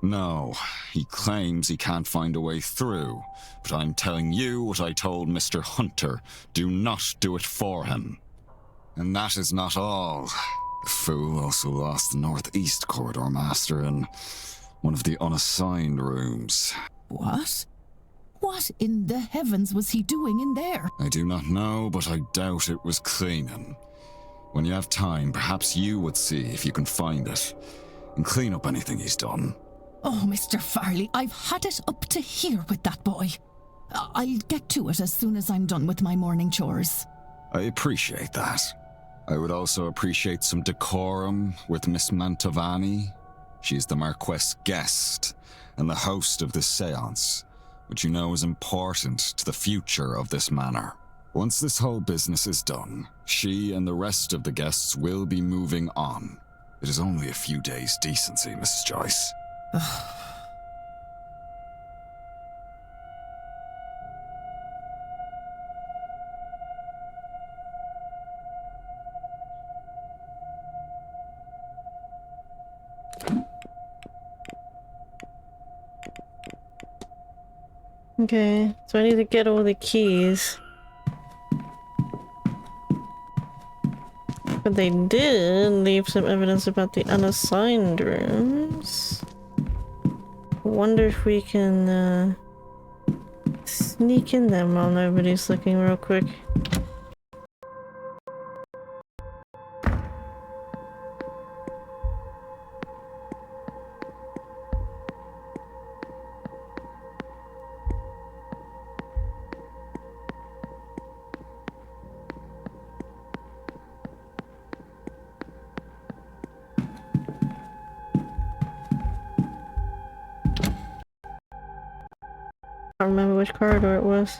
Speaker 4: No, he claims he can't find a way through, but I'm telling you what I told Mr. Hunter. Do not do it for him. And that is not all. The fool also lost the northeast corridor master in one of the unassigned rooms.
Speaker 14: What? What in the heavens was he doing in there?
Speaker 4: I do not know, but I doubt it was cleaning. When you have time, perhaps you would see if you can find it, and clean up anything he's done.
Speaker 14: Oh, Mr. Farley, I've had it up to here with that boy. I'll get to it as soon as I'm done with my morning chores.
Speaker 4: I appreciate that. I would also appreciate some decorum with Miss Mantovani. She's the Marquess' guest and the host of this seance, which you know is important to the future of this manor. Once this whole business is done, she and the rest of the guests will be moving on. It is only a few days' decency, Mrs. Joyce.
Speaker 1: Okay, so I need to get all the keys. But they did leave some evidence about the unassigned rooms. Wonder if we can sneak in them while nobody's looking real quick. I don't remember which corridor it was.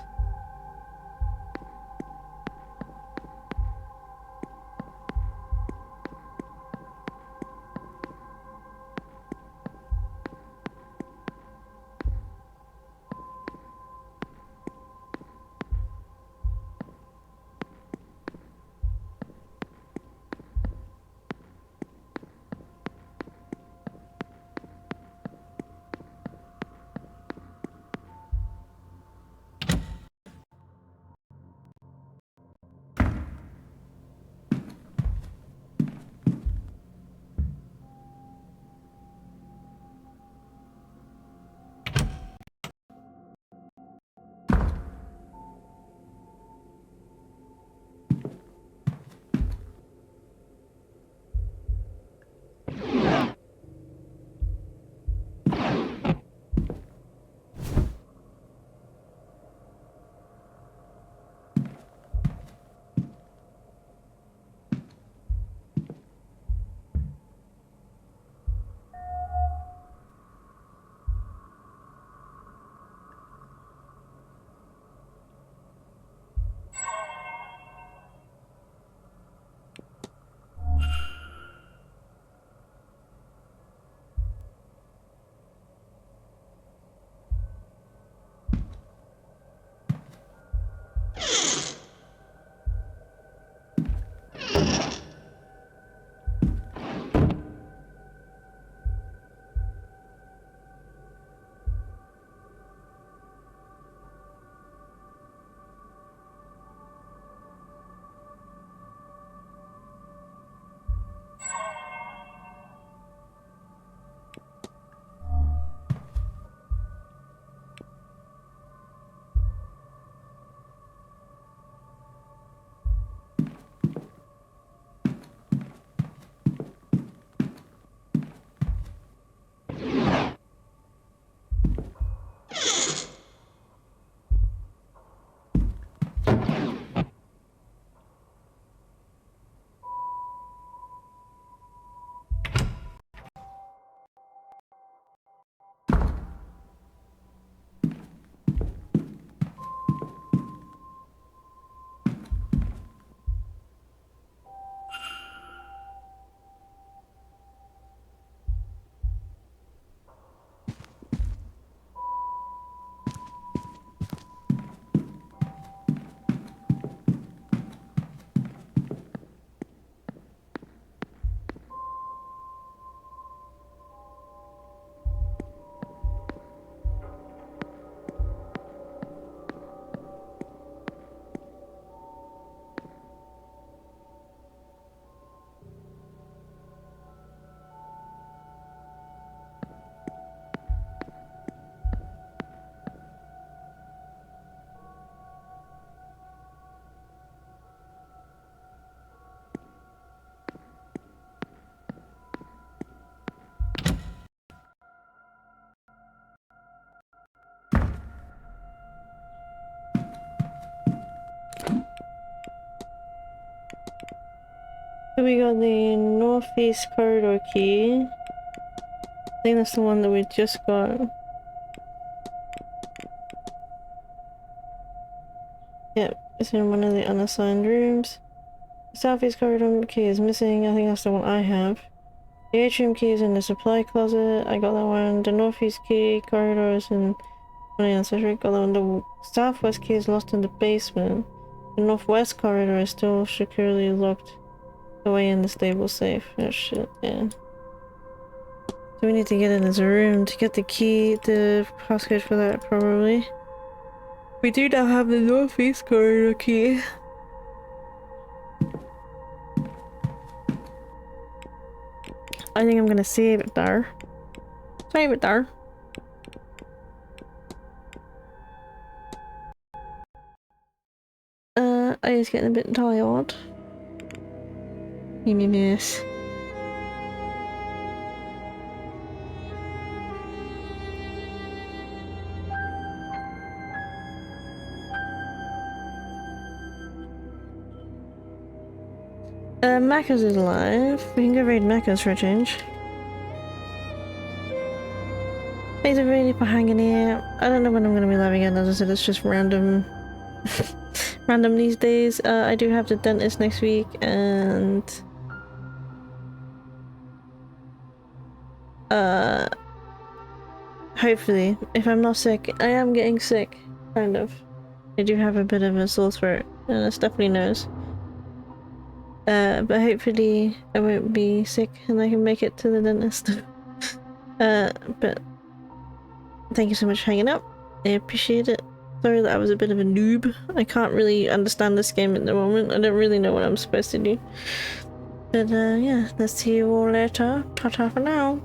Speaker 1: So we got the northeast corridor key. I think that's the one that we just got. Yep, it's in one of the unassigned rooms. The southeast corridor key is missing. I think that's the one I have. The atrium key is in the supply closet. I got that one. The northeast key corridor is in one of the ancestry. Got that one. The southwest key is lost in the basement. The northwest corridor is still securely locked away in the stable safe. Oh shit, yeah. So we need to get in this room to get the key, the passcode for that probably. We do now have the northeast corridor key. I think I'm gonna save it there. Save it there. I was getting a bit tired. Give me this. Macca's is alive. We can go raid Macca's for a change. Thanks everybody for hanging here. I don't know when I'm gonna be live again, as I said, it's just random. Random these days. I do have the dentist next week, and hopefully, if I'm not sick, I am getting sick, kind of. I do have a bit of a sore throat, and it's definitely nose. But hopefully I won't be sick and I can make it to the dentist. But thank you so much for hanging out. I appreciate it. Sorry that I was a bit of a noob. I can't really understand this game at the moment. I don't really know what I'm supposed to do. But yeah, let's see you all later. Ta-ta for now.